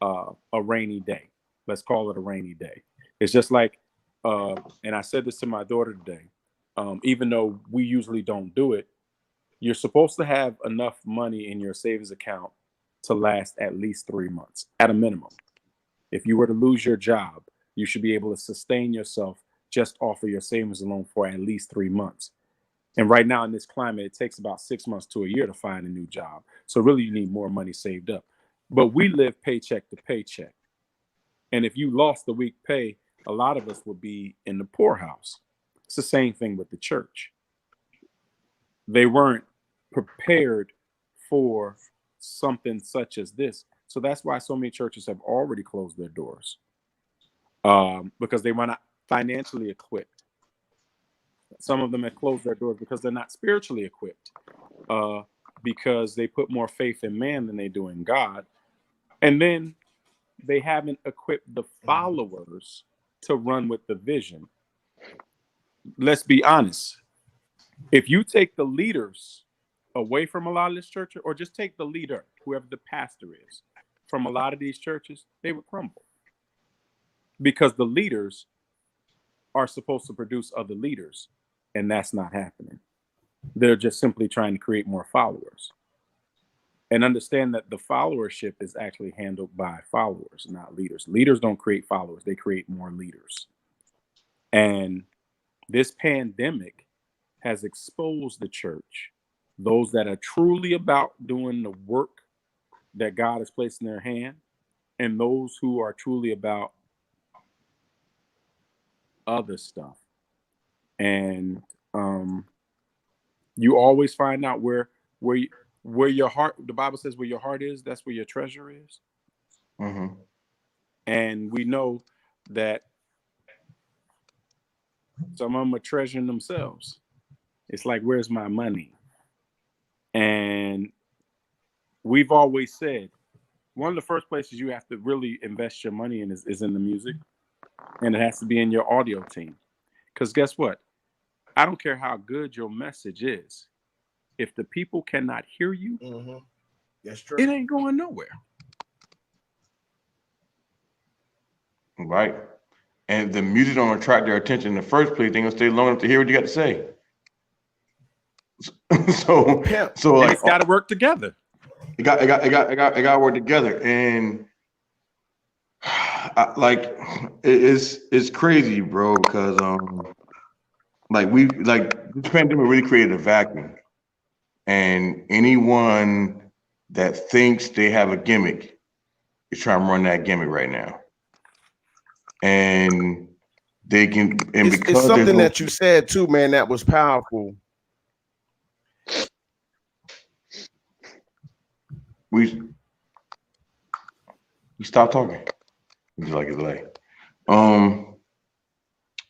a rainy day. Let's call it a rainy day. It's just like, and I said this to my daughter today, even though we usually don't do it, you're supposed to have enough money in your savings account to last at least 3 months at a minimum. If you were to lose your job, you should be able to sustain yourself just off of your savings alone for at least 3 months. And right now in this climate, it takes about 6 months to a year to find a new job. So really you need more money saved up. But we live paycheck to paycheck. And if you lost the week pay, a lot of us would be in the poorhouse. It's the same thing with the church. They weren't prepared for something such as this. So that's why so many churches have already closed their doors, because they were not financially equipped. Some of them have closed their doors because they're not spiritually equipped, because they put more faith in man than they do in God. And then they haven't equipped the followers to run with the vision. let's be honest. If you take the leaders away from a lot of this church, or just take the leader, whoever the pastor is, from a lot of these churches, they would crumble. Because the leaders are supposed to produce other leaders, and that's not happening. They're just simply trying to create more followers. And understand that the followership is actually handled by followers, not leaders. Leaders don't create followers, they create more leaders. And this pandemic has exposed the church, those that are truly about doing the work that God has placed in their hand, and those who are truly about other stuff. And you always find out where your heart, the Bible says where your heart is, that's where your treasure is. Mm-hmm. And we know that some of them are treasuring themselves. It's like, where's my money? And we've always said one of the first places you have to really invest your money in is in the music, and it has to be in your audio team. Because guess what? I don't care how good your message is. If the people cannot hear you, that's true. it ain't going nowhere. Right. And the music don't attract their attention in the first place. They're gonna stay long enough to hear what you got to say. so like, it's got to work together. It got to work together, and it's crazy, bro. Because this pandemic really created a vacuum, and anyone that thinks they have a gimmick is trying to run that gimmick right now, and they can. And it's something that you said too, man, that was powerful. We stopped talking. Just like it's like,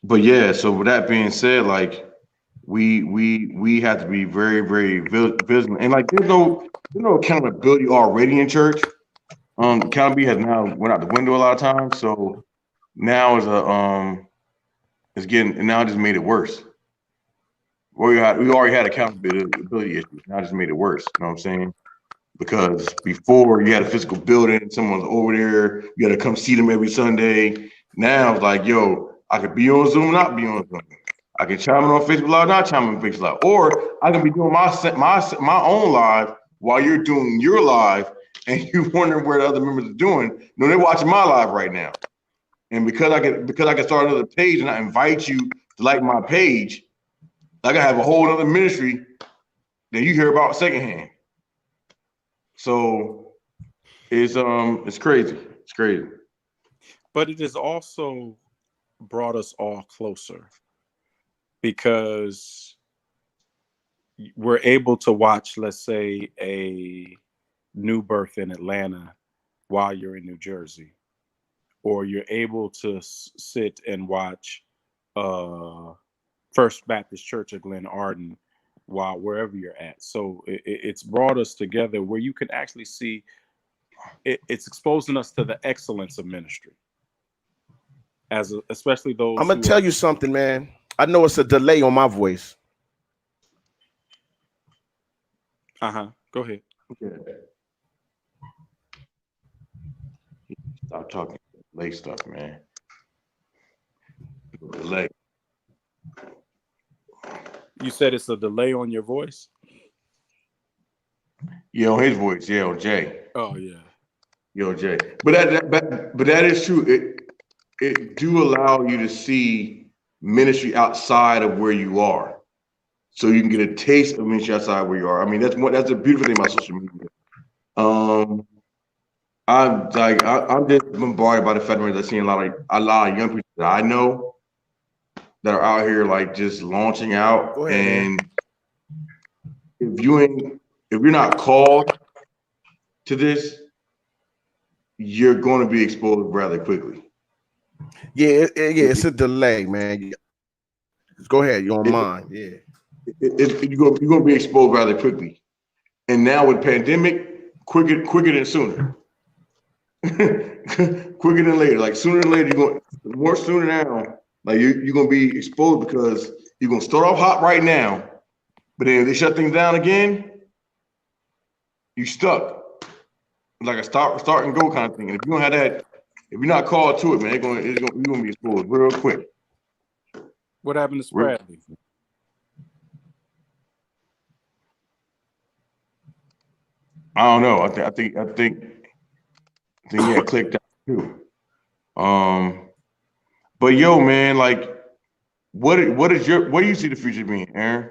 but yeah. So with that being said, like we have to be very, very vigilant, and like there's no accountability already in church. Accountability has now went out the window a lot of times. So now it's getting, and now it just made it worse. We already had accountability issues. Now it just made it worse. You know what I'm saying? Because before you had a physical building, someone's over there, you got to come see them every Sunday. Now it's like, yo, I could be on Zoom, not be on Zoom. I can chime in on Facebook Live, not chime in on Facebook Live. Or I can be doing my own live while you're doing your live, and you wondering where the other members are doing. No, they're watching my live right now. And because I can start another page and I invite you to like my page, I gotta have a whole other ministry that you hear about secondhand. So it's crazy. It's crazy. But it has also brought us all closer, because we're able to watch, let's say, a new birth in Atlanta while you're in New Jersey, or you're able to sit and watch First Baptist Church of Glen Arden while wherever you're at. So it's brought us together where you can actually see it's exposing us to the excellence of ministry, especially those. I'm gonna tell you something, man. I know it's a delay on my voice. Go ahead. Stop talking late stuff, man. Delay. You said it's a delay on your voice? Yeah, on his voice. Yeah, on Jay. Oh yeah. Yo, Jay. But that is true. It do allow you to see ministry outside of where you are, so you can get a taste of ministry outside where you are. I mean, that's a beautiful thing about social media. I'm just bombarded by the fact that I'm seeing a lot of young people that I know that are out here like just launching out. Go ahead, and if you're not called to this, you're going to be exposed rather quickly. Yeah, it's a delay, man. Go ahead, you're on mine. Yeah, you're going to be exposed rather quickly. And now with pandemic, quicker than sooner. Quicker than later. Like sooner than later, more sooner now. Like you're going to be exposed because you're gonna start off hot right now, but then if they shut things down again, you stuck. Like a start and go kind of thing. And if you don't have that, if you're not called to it, man, you're gonna be exposed real quick. What happened to Spradley? I don't know. I think he had clicked out too. But yo, man, like, what do you see the future being, Aaron,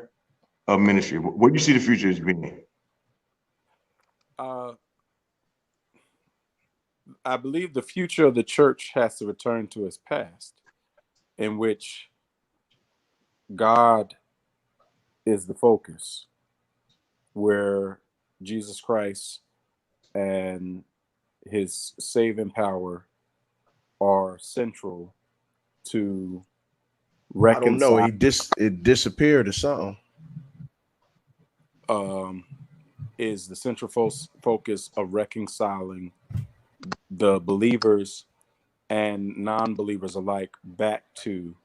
of ministry? What do you see the future as being? I believe the future of the church has to return to its past, in which God is the focus, where Jesus Christ and his saving power are central to reconcile. I don't know. It disappeared or something. Is the central focus of reconciling the believers and non-believers alike back to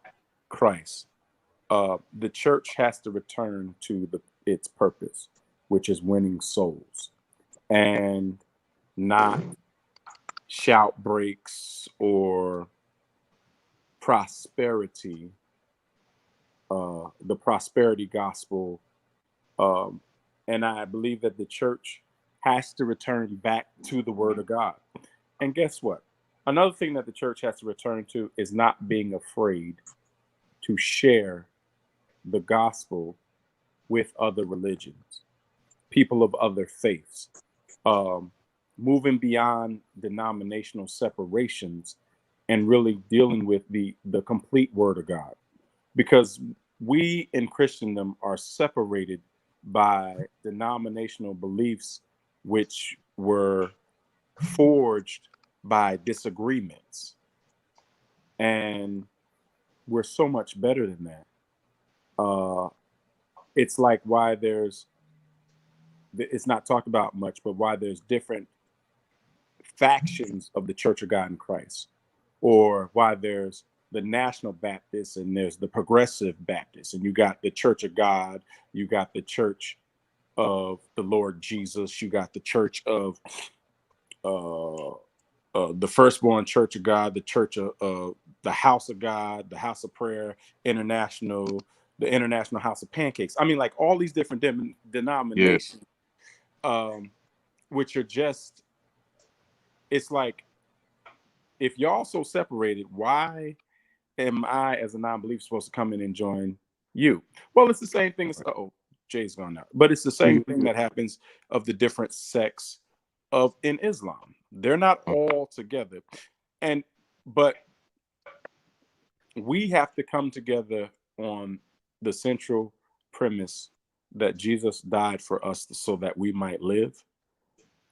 Christ. The church has to return to its purpose, which is winning souls, and not shout breaks or prosperity, the prosperity gospel. And I believe that the church has to return back to the word of God. And guess what? Another thing that the church has to return to is not being afraid to share the gospel with other religions, people of other faiths, moving beyond denominational separations and really dealing with the complete word of God. Because we in Christendom are separated by denominational beliefs which were forged by disagreements. And we're so much better than that. It's like why it's not talked about much, but why there's different factions of the Church of God in Christ, or why there's the National Baptist and there's the Progressive Baptist, and you got the Church of God, you got the Church of the Lord Jesus, you got the Church of the Firstborn Church of God, the Church of the House of God, the House of Prayer International, the International House of Pancakes. I mean, like all these different denominations, which are just, it's like, if y'all so separated, why am I, as a non-believer, supposed to come in and join you? Well, it's the same thing as, Jay's gone now, but it's the same thing that happens of the different sects in Islam. They're not all together. But we have to come together on the central premise that Jesus died for us so that we might live,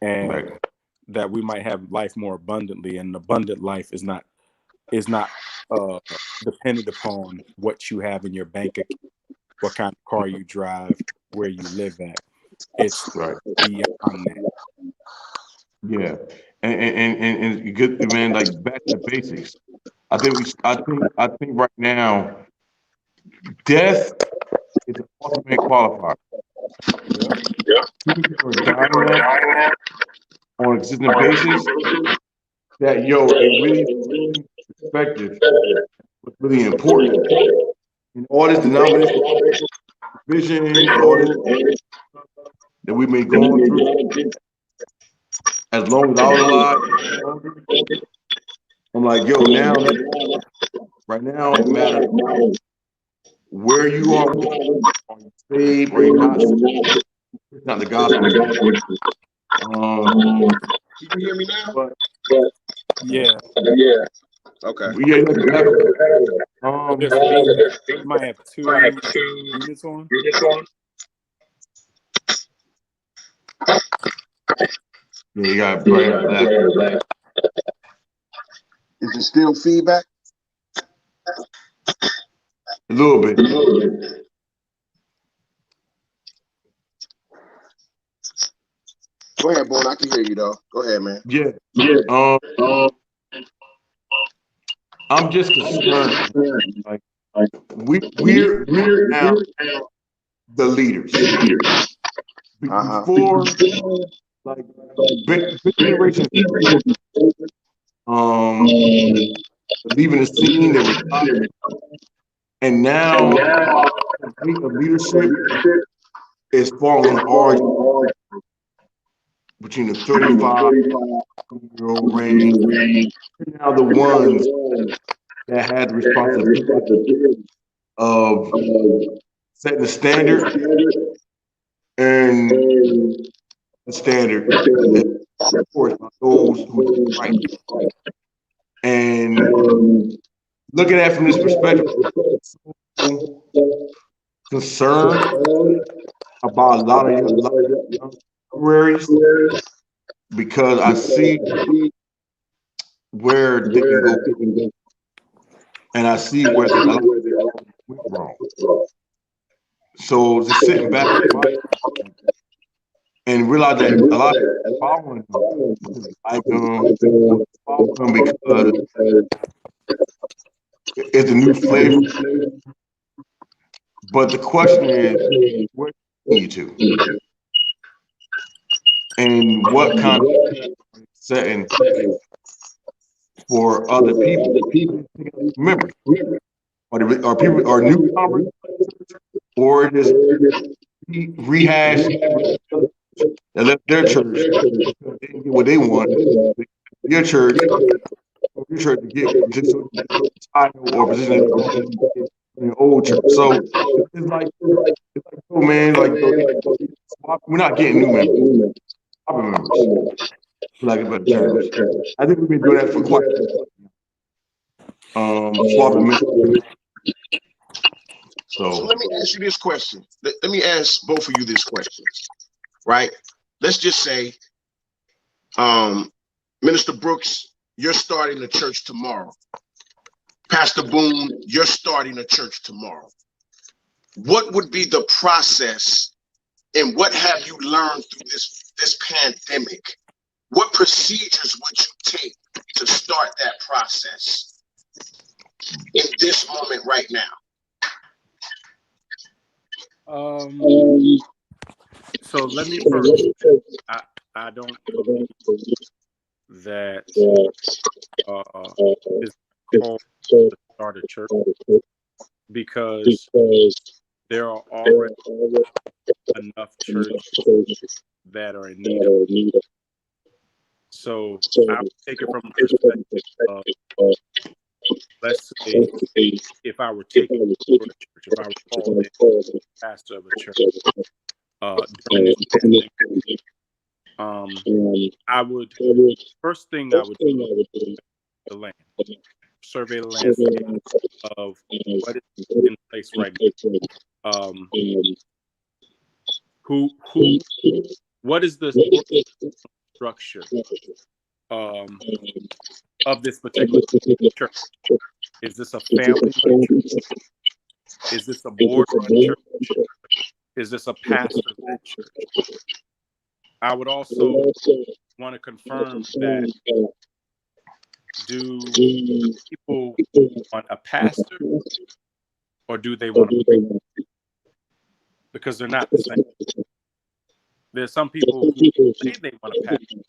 and that we might have life more abundantly. And abundant life is not dependent upon what you have in your bank account, what kind of car you drive, where you live at. It's beyond that. Yeah, and good, man. Like back to the basics. I think right now, death is the ultimate qualifier. People are dying on a consistent basis. That it really perspective was really important. And all this denominational vision, all this that we've been going through, as long as I was alive, I'm like, right now it matters where you are. Are you saved or you're not saved? It's not the gospel. You can hear me now? But yeah. Okay. Yeah, you might have two units on. Yeah, you got that. Is it still feedback? A little bit. Go ahead, Boone. I can hear you though. Go ahead, man. Yeah. I'm just concerned. Like, we're now the leaders. Before, like, big generation, leaving the scene, they retired, and now the weight of leadership is falling on our between the 35-year-old range. We're now the ones that had the responsibility of setting the standard, and the standard is, of course, by those who do it right. And looking at it from this perspective, I'm so concerned about a lot of young contemporaries, because I see where they can go, and I see where they went wrong. So just sitting back and realize that a lot of people following them, like following them because it's a new flavor. But the question is, where do you to? And what kind of setting for other people? Remember, are people are newcomers, or just rehash that left their church, they didn't get what they wanted. Your church to get title or position in your old church. So it's like, oh man, like we're not getting new members. Swap members, for lack of better terms. I think we've been doing that for quite a while. Swapping members. So let me ask you this question. Let me ask both of you this question, right? Let's just say, Minister Brooks, you're starting a church tomorrow. Pastor Boone, you're starting a church tomorrow. What would be the process, and what have you learned through this pandemic? What procedures would you take to start that process in this moment right now? So let me first, I don't believe that it's called to start a church, because there are already enough churches that are in need of it. So I would take it from a perspective of, let's say, if I were taking over a church, if I were called in pastor of a church during this pandemic, I would, first thing I would do is the land, survey the landscape of what is in place right now. What is the structure of this particular church? Is this a family church? Is this a board-run church? Is this a pastor-led church? I would also want to confirm that, do people want a pastor, or do they want a preacher? Because they're not the same. There's some people who say they want a pastor,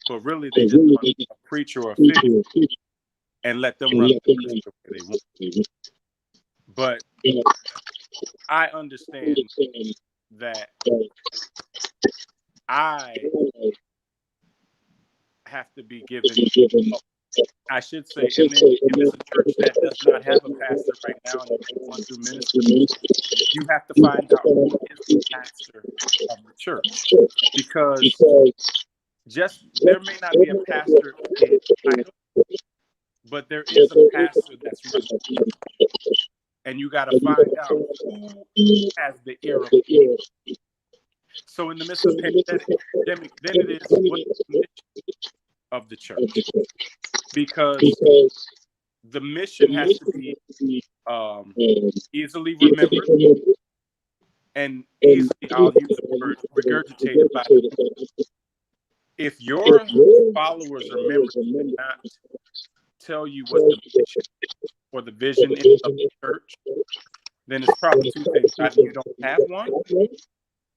but really they just want a preacher or a figure and let them run the church the way they want. But I understand that I have to be given, I should say, and then if it's a church that does not have a pastor right now and you want to minister, you have to find out who is the pastor of the church. Because there may not be a pastor in title, but there is a pastor that's running the church. And you got to find out who has the ear of God. So in the midst of the pandemic, then it is, what is the mission of the church? Because the mission has to be easily remembered and easily, I'll use the word, regurgitated by the people. If your followers or members do not tell you what the mission is, or the vision of the church, then it's probably two things. Either you don't have one,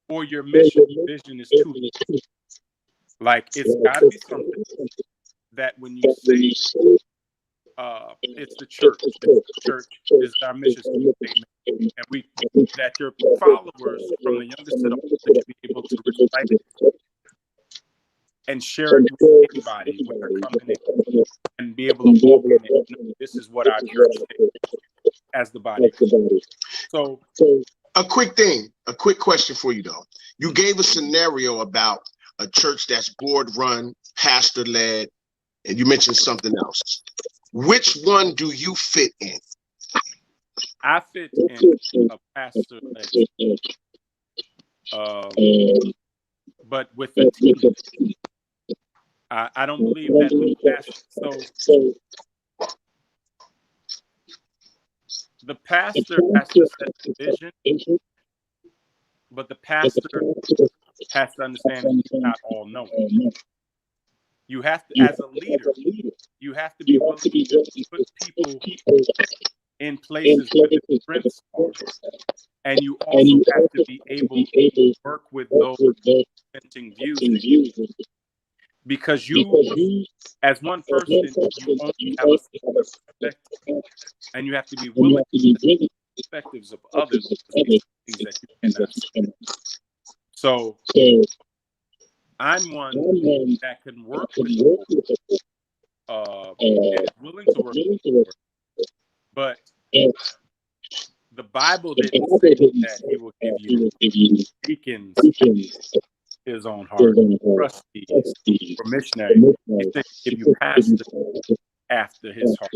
or your mission vision is too little. Like, it's got to be something that when you say it's the church, is our mission statement, and that your followers from the youngest to the oldest can be able to recite it and share it with anybody when they're coming in, and be able to walk in it. This is what our church is as the body. So a quick question for you though. You gave a scenario about a church that's board run, pastor led, and you mentioned something else. Which one do you fit in? I fit in a pastor led, but with the team. I don't believe that the pastor. So the pastor has to set the vision, but the pastor has to understand that he's not all knowing. You have to, as a leader, you have to be willing to put people in places where the strengths are, and you also have to be able to work with those presenting views. Because you, as one person, you only have a perspective, and you have to be willing to see the perspectives of others, things that you cannot see. So I'm one that can work with people, and is willing to work with people, but the Bible didn't say that He will give you deacons His own heart, trustees, or missionaries. He said give you pastors after His heart.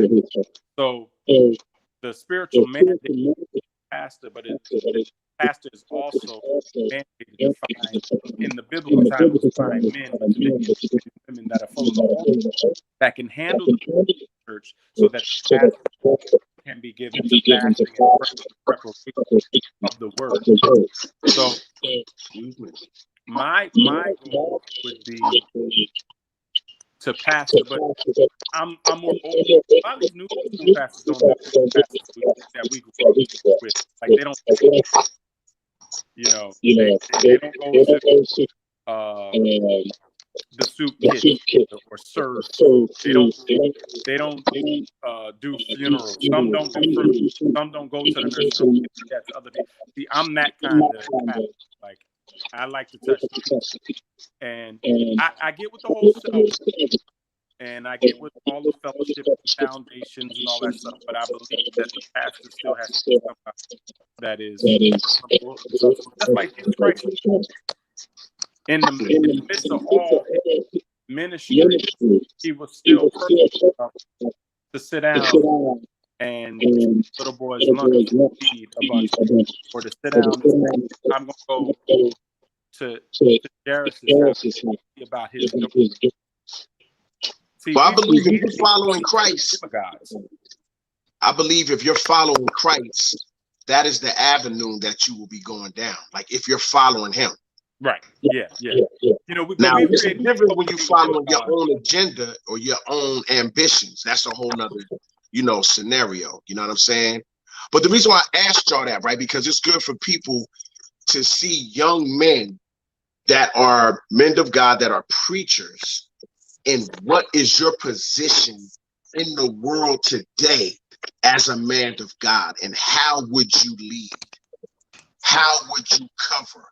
So the spiritual mandate is pastor, but pastor is also mandated to find, in the biblical time, to find men, but today women that are full of the Holy Ghost, that can handle the church, so that the pastor can be given to fasting and preparation of the word. So my goal would be to pastor, but I'm more open. A lot of these new school pastors don't do the pastors that we grew up with. Like, they don't, they don't go to the soup kitchen or serve. They don't do funerals. Some don't do funerals. Some don't go to the nursing home. That's other people. See, I'm that kind of pastor. Like, I like to touch people. And I get with the whole stuff, and I get with all the fellowship foundations and all that stuff, but I believe that the pastor still has to be somebody that is just like Jesus Christ. In the midst of all his ministry, He was still perfect enough to sit down and little boys lunch feed a bunch, or to sit down and say, I'm going to go to Jairus' house about his door. See, well, I believe if you're following Christ, I believe if you're following Christ, that is the avenue that you will be going down. Like, if you're following Him. Right. Yeah. Now, it's different when you follow your own agenda or your own ambitions. That's a whole nother, scenario. You know what I'm saying? But the reason why I asked y'all that, right, because it's good for people to see young men that are men of God, that are preachers, and what is your position in the world today as a man of God, and how would you lead? How would you cover?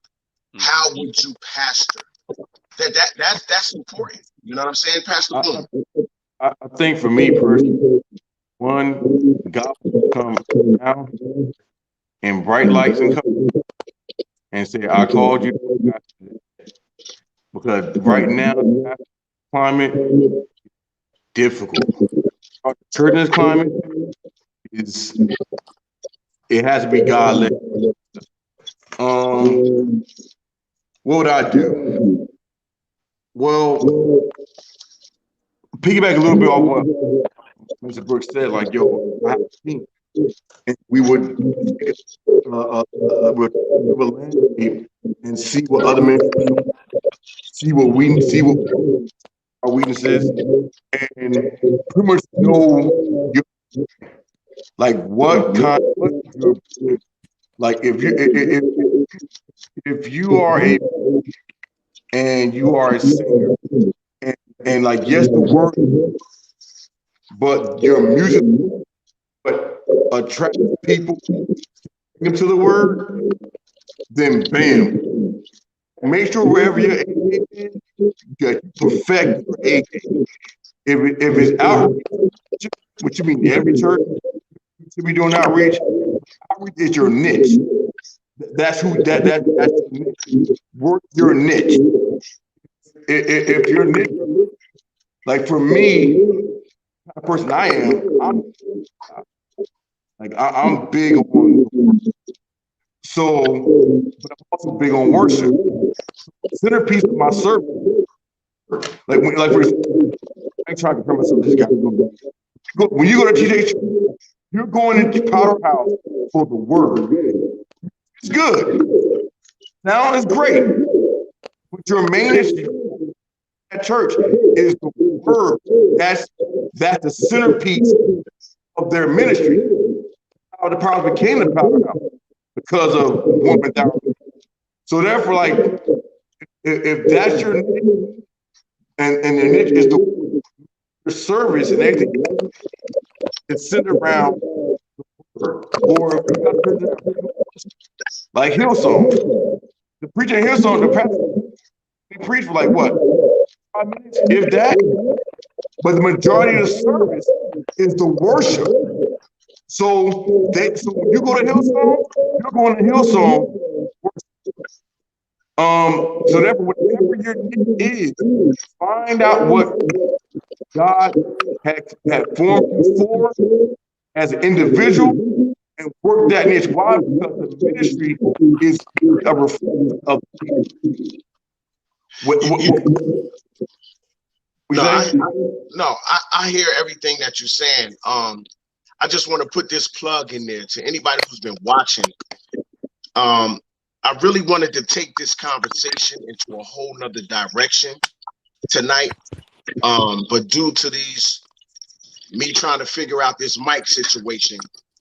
How would you pastor? That's important. You know what I'm saying, Pastor Bloom? I think for me personally, one, God will come down in bright lights and colors and say, I called you. Because right now, the climate is difficult. Church in this climate it has to be God-led. What would I do? Well, piggyback a little bit off what Mr. Brooks said, like, I think we would landscape and see what other men see what our weaknesses, and pretty much know Like what kind? What your, like if you are a and you are a singer and like yes the word, but your music but attracts people into the word, then bam. Make sure wherever your A game is, you perfect your A game. If it's outreach, what you mean every church should be doing outreach. Outreach is your niche. That's that's your niche. Work your niche. If your niche, like for me, the person I am, I'm big on so, but I'm also big on worship. Centerpiece of my service, like for I ain't trying to compare myself to this guy. When you go to TJ, you're going into Powerhouse for the word. It's good. Sound is great. But your main issue at church is the word. That's the centerpiece of their ministry. How the Powerhouse became the Powerhouse because of woman down. So therefore, like, if that's your niche, and your niche is your service and everything, it's centered around or like Hillsong. The preacher in Hillsong, the pastor, he preached for like what? 5 minutes, if that. But the majority of the service is the worship. So when you go to Hillsong, you're going to Hillsong. So therefore, whatever your niche is, find out what God had formed you for as an individual and work that niche. Why? Because the ministry is a reflection of I hear everything that you're saying. I just want to put this plug in there to anybody who's been watching. I really wanted to take this conversation into a whole nother direction tonight. But due to me trying to figure out this mic situation,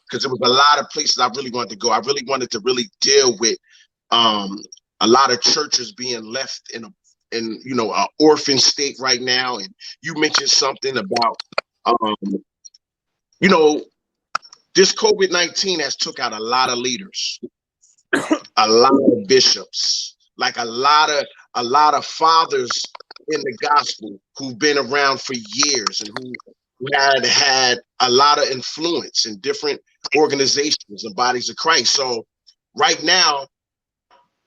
because there was a lot of places I really wanted to go. I really wanted to really deal with a lot of churches being left in an orphan state right now. And you mentioned something about this COVID-19 has took out a lot of leaders, a lot of bishops, like a lot of fathers in the gospel who've been around for years and who had a lot of influence in different organizations and bodies of Christ. So right now,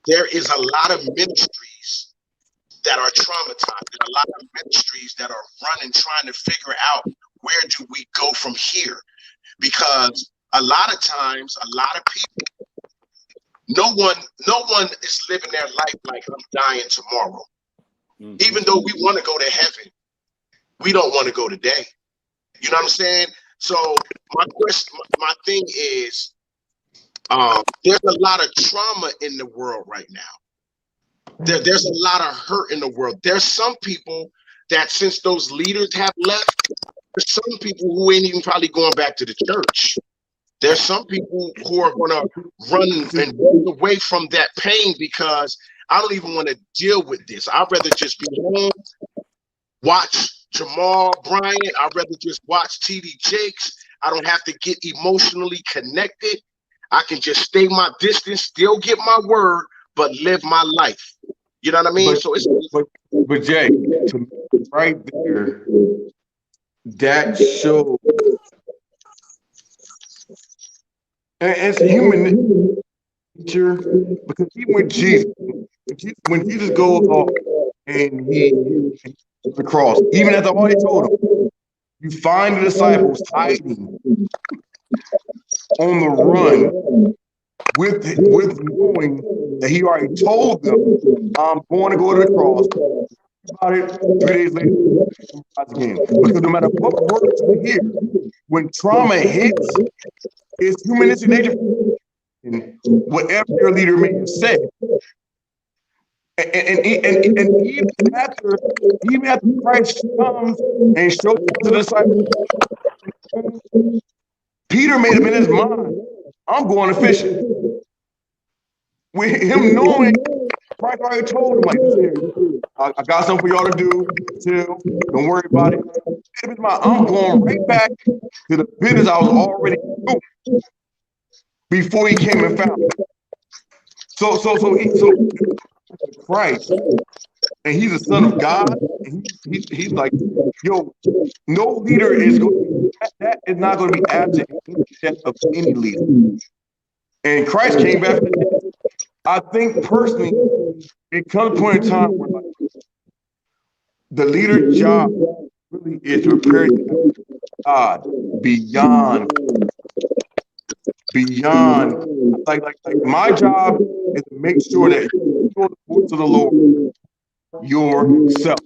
there is a lot of ministries that are traumatized, and a lot of ministries that are running, trying to figure out where do we go from here? Because a lot of times, a lot of people, no one is living their life like I'm dying tomorrow. Mm-hmm. Even though we want to go to heaven, we don't want to go today. You know what I'm saying? So my thing is, there's a lot of trauma in the world right now. There's a lot of hurt in the world. There's some people that since those leaders have left, there's some people who ain't even probably going back to the church. There's some people who are going to run and walk away from that pain because I don't even want to deal with this. I'd rather just be home, watch Jamal Bryant. I'd rather just watch TD Jakes. I don't have to get emotionally connected. I can just stay my distance, still get my word, but live my life. You know what I mean? But Jay, right there, that shows, and it's human nature, because even when Jesus goes off and he the cross, even as I already told him, you find the disciples hiding on the run with knowing that he already told them, I'm going to go to the cross. About it 3 days later, again. Because no matter what words we hear, when trauma hits, it's humanistic nature. And whatever your leader may have said, and even after Christ comes and shows up to the disciples, Peter made up in his mind, I'm going to fishing. With him knowing, Christ already told him, like, I got something for y'all to do. Chill. Don't worry about it. I'm going right back to the business I was already doing before he came and found me. So Christ, and he's the Son of God, and he's like, yo, no leader is going. That is not going to be absent in the death of any leader. And Christ came back. I think personally, it comes a point in time where, like, the leader's job really is to prepare God beyond. Like my job is to make sure that you know the voice of the Lord yourself.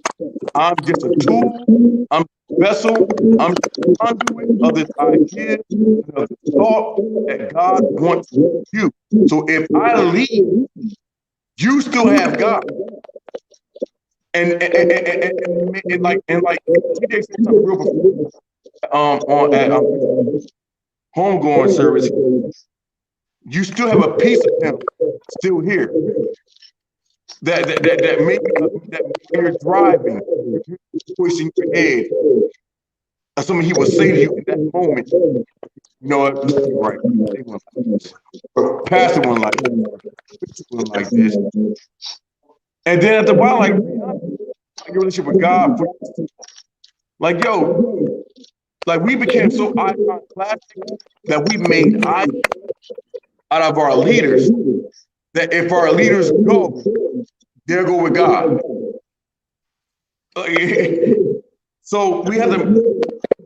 I'm just a tool. I'm a vessel. I'm just a conduit of this idea, of the thought that God wants you. So if I leave, you still have God. And like TJ said something real before, on at homegoing service, you still have a piece of him still here. That maybe you're driving, you're pushing your head. Something he will say to you in that moment. You know what? You're right. They went like this. Pastor one like this. And then at the while, like your relationship with God, like, yo, like we became so iconoclastic that we made idols out of our leaders, that if our leaders go, they'll go with God. So we have to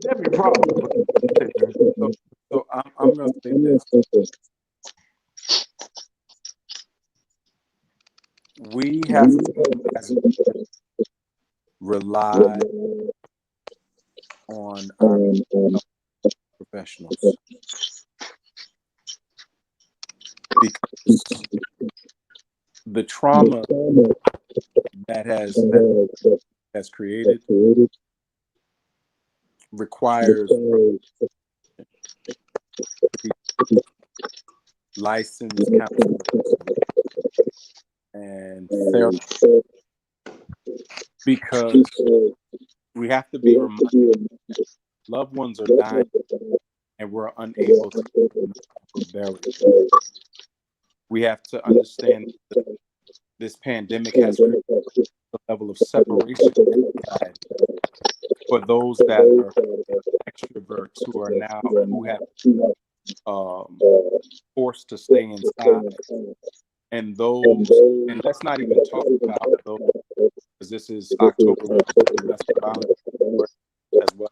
have a problem. So I'm going to say this. We have to rely on our professionals, because the trauma that has created requires licensed counselors and therapists, because we have to be reminded that loved ones are dying and we're unable to bury them. We have to understand that this pandemic has created a level of separation for those that are extroverts who have forced to stay inside, and let's not even talk about those, because this is October domestic violence as well,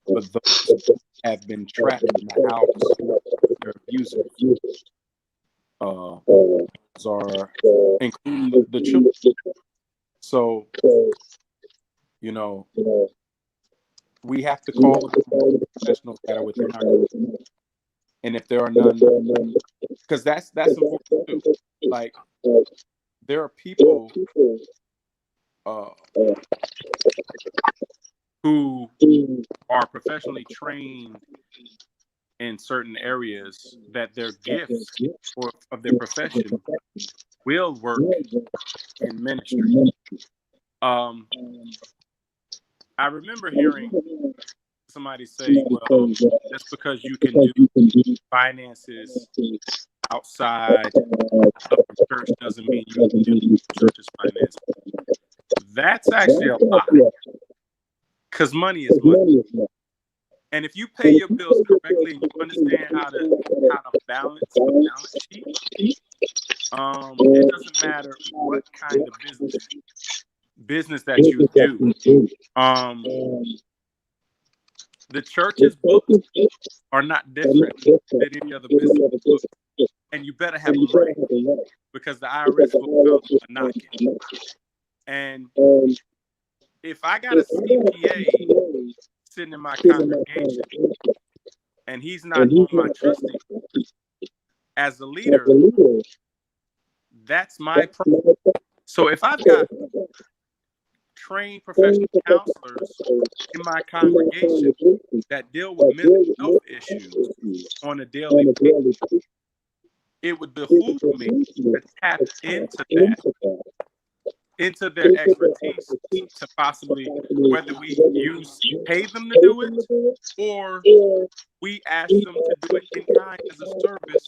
but those have been trapped in the house, their abusers are including the children. So, you know, we have to call the professionals that are within our community. And if there are none, because that's important too. Like, there are people who are professionally trained in certain areas that their gifts of their profession will work in ministry. I remember hearing somebody say, well, just because you can do finances outside of the church doesn't mean you can do the church's finances. That's actually a lie, because money is money. And if you pay your bills correctly and you understand how to balance a balance sheet, it doesn't matter what kind of business that you do. The church's books are not different than any other business book, and you better have them right, because the IRS will come knocking. And if I got a CPA sitting in my congregation and he's not doing my trusting as a leader, that's my problem. So if I've got trained professional counselors in my congregation that deal with mental health issues on a daily basis. It would behoove me to tap into that, into their expertise, to possibly, whether we pay them to do it or we ask them to do it in kind as a service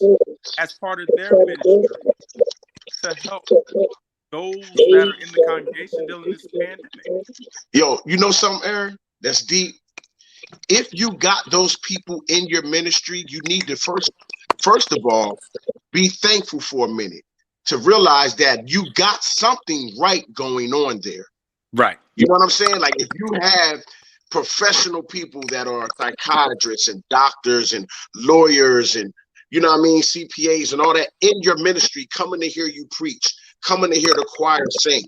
as part of their ministry to help those that are in the congregation dealing with this pandemic. Yo, you know something, Aaron? That's deep. If you got those people in your ministry, you need to first of all, be thankful for a minute to realize that you got something right going on there. Right. You know what I'm saying? Like if you have professional people that are psychiatrists and doctors and lawyers and, you know what I mean, CPAs and all that in your ministry, coming to hear you preach, coming to hear the choir sing,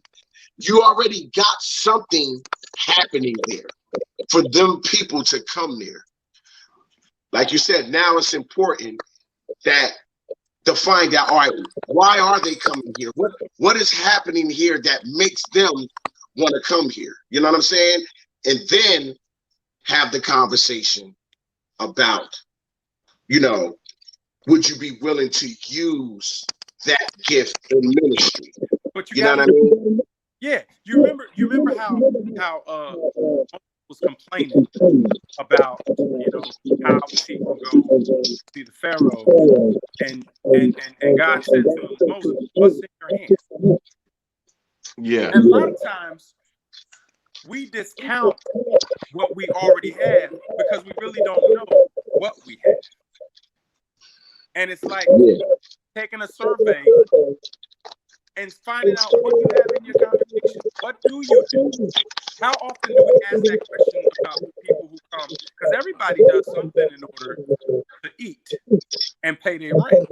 you already got something happening there for them people to come there. Like you said, now it's important that to find out, all right, why are they coming here? What is happening here that makes them want to come here? You know what I'm saying? And then have the conversation about, you know, would you be willing to use that gift in ministry? But you know what I mean? Yeah. You remember how was complaining about, you know, how people go see the Pharaoh and God said to him, Moses, what's in your hand? Yeah. And a lot of times we discount what we already have because we really don't know what we have. And it's like taking a survey and finding out what you have in your congregation. What do you do? How often do we ask that question about the people who come? Because everybody does something in order to eat and pay their rent.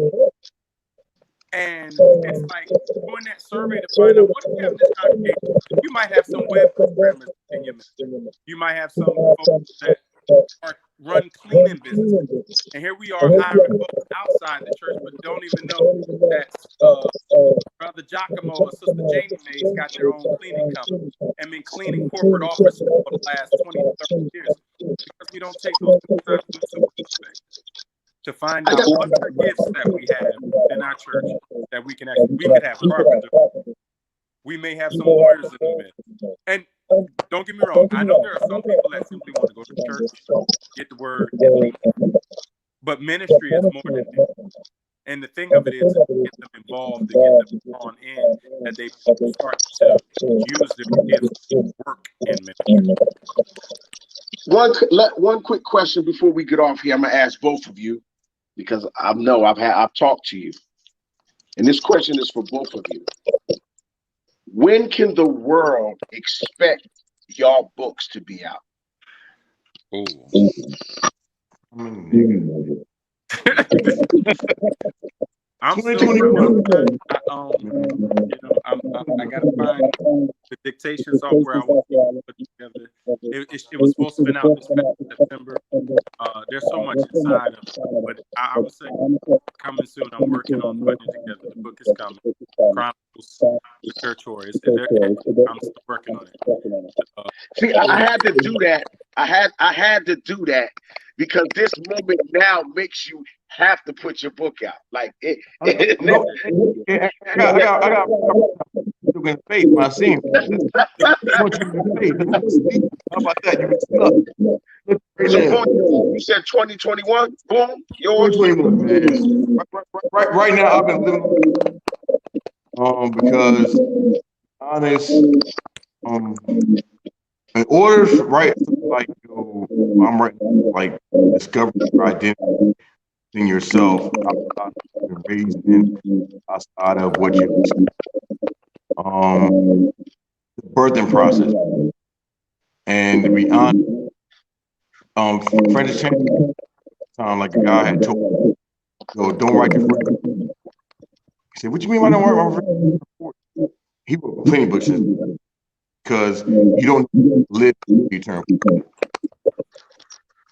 And it's like doing that survey to find out what do you have in this congregation. You might have some web programmers in your ministry. You might have some folks that run cleaning businesses. And here we are hiring folks outside the church, but don't even know that Brother Giacomo or Sister Janie Mae's got their own cleaning company and been cleaning corporate offices for the last 20, 30 years because we don't take those time to do some respect. To find out what are the gifts that we have in our church that we could have carpenters. We may have some lawyers in the midst. And don't get me wrong, I know there are some people that simply want to go to church, get the word, and leave. But ministry is more than that. And the thing of it is to get them involved, to get them drawn in, that they start to use their gifts to work in ministry. One quick question before we get off here. I'm gonna ask both of you because I know I've talked to you, and this question is for both of you. When can the world expect your books to be out? I'm still working on I gotta find the dictation software I want to put together. It was supposed to have been out this past September. There's so much inside of it, but I would say coming soon. I'm working on putting it together. The book is coming. Chronicles the Church Horror. I'm still working on it. See, I had to do that. I had to do that because this moment now makes you have to put your book out. Like it. I got you in faith when I see him. How about that? You said 2021. Boom. Yours. 2021, man. Right now, I've been living because honest. In order to write like I'm writing like discover your identity in yourself outside of your raised in, outside of what you the birthing process. And to be honest, French Chan time like a guy had told me, don't write your first report. He said, what you mean I don't write my first report? He wrote plenty of books because you don't live your term.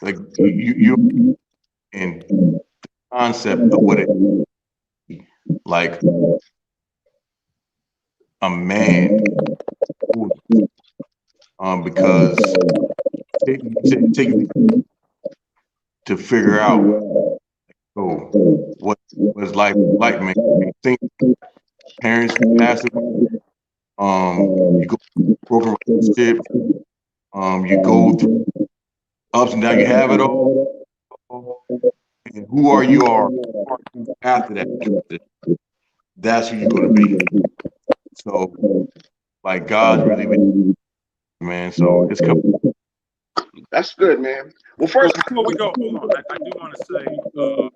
Like you in the concept of what it is. Like a man because it takes to figure out what life like, man. You think parents pass away, you go through broken relationships, you go through ups and downs, you have it all. And who are you after that? That's who you're gonna be. So, like, God's really, man. So it's coming. That's good, man. Well, first, before we go, hold on. I do want to say a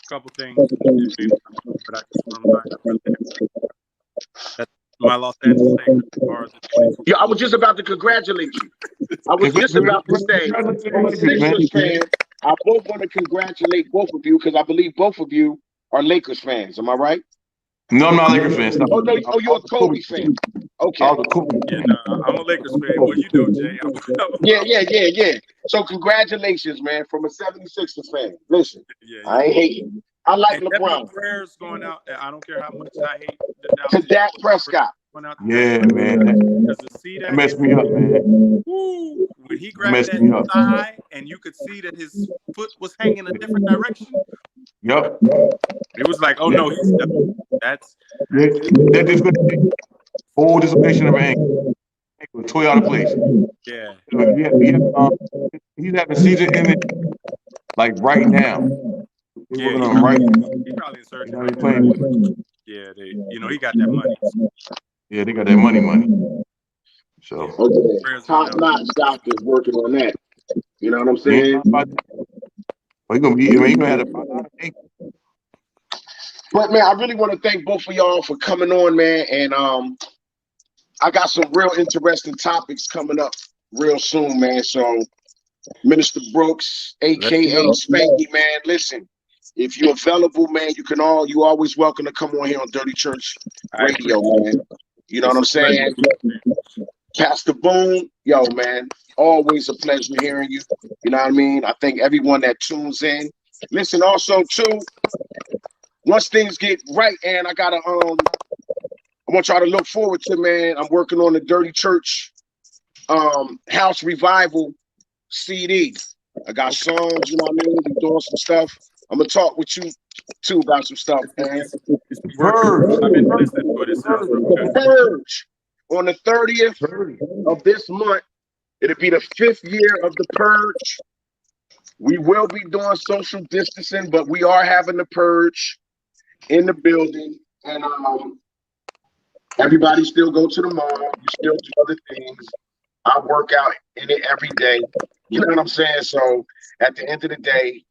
couple things. But I just remind that my Los Angeles Lakers are the yeah, I was just about to congratulate you. I was just about to say, from a Sixers fan, I both want to congratulate both of you because I believe both of you are Lakers fans. Am I right? No, I'm not a Lakers fan. Oh, no, you're a Kobe fan. Okay. I was a Kobe fan. Yeah, I'm a Lakers fan. Well, you know, Jay. Yeah. So congratulations, man, from a 76ers fan. Listen, I ain't hating. I like LeBron. Prayers going out. I don't care how much I hate to Dak Prescott. Yeah, man. Because to see that messed me up, man. Woo, when he grabbed that thigh and you could see that his foot was hanging a different direction. Yep. It was like, oh no, he's done. That's that is good. Full dislocation of an ankle. Totally out of place. Yeah. He's having season ending like right now. Yeah, working on him right now. He's probably in surgery. You know, he's playing. Yeah, he got that money. Yeah, they got that money. So okay. Top-notch doctors working on that. You know what I'm saying? Well, you're gonna have a But man, I really want to thank both of y'all for coming on, man. And I got some real interesting topics coming up real soon, man. So Minister Brooks, aka Spanky, man, listen. If you're available, man, you always welcome to come on here on Dirty Church Radio, man. You know what I'm saying? Pastor Boone, yo, man, always a pleasure hearing you. You know what I mean? I think everyone that tunes in. Listen, also, too, once things get right, and I want y'all to look forward to, man, I'm working on the Dirty Church House Revival CD. I got songs, you know what I mean? I'm doing some stuff. I'm gonna talk with you too about some stuff, man. Purge. I've been listening, but it sounds real good. Purge on the 30th of this month. It'll be the 5th year of the Purge. We will be doing social distancing, but we are having the Purge in the building, and everybody still go to the mall. We still do other things. I work out in it every day. You know what I'm saying? So at the end of the day,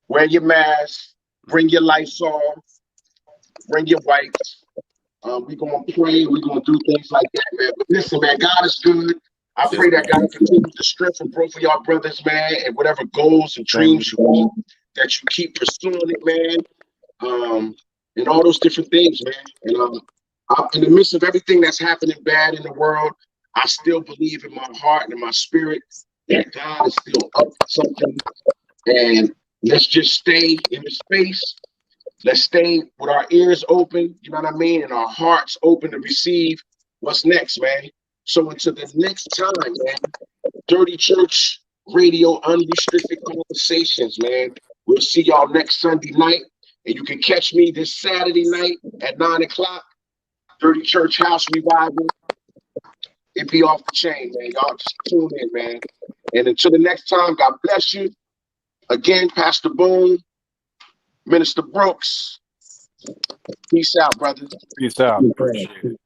wear your mask, bring your Lysol, bring your wipes. We're going to pray. We're going to do things like that, man. But listen, man, God is good. I pray that God continues to strengthen both of y'all brothers, man, and whatever goals and dreams you want, that you keep pursuing it, man, and all those different things, man. And in the midst of everything that's happening bad in the world, I still believe in my heart and in my spirit that God is still up to something. And let's just stay in the space. Let's stay with our ears open, you know what I mean, and our hearts open to receive what's next, man. So until the next time, man, Dirty Church Radio, Unrestricted Conversations, man. We'll see y'all next Sunday night. And you can catch me this Saturday night at 9 o'clock. Dirty Church House Revival. It be off the chain, man. Y'all just tune in, man. And until the next time, God bless you. Again, Pastor Boone, Minister Brooks. Peace out, brothers. Peace out. Appreciate it.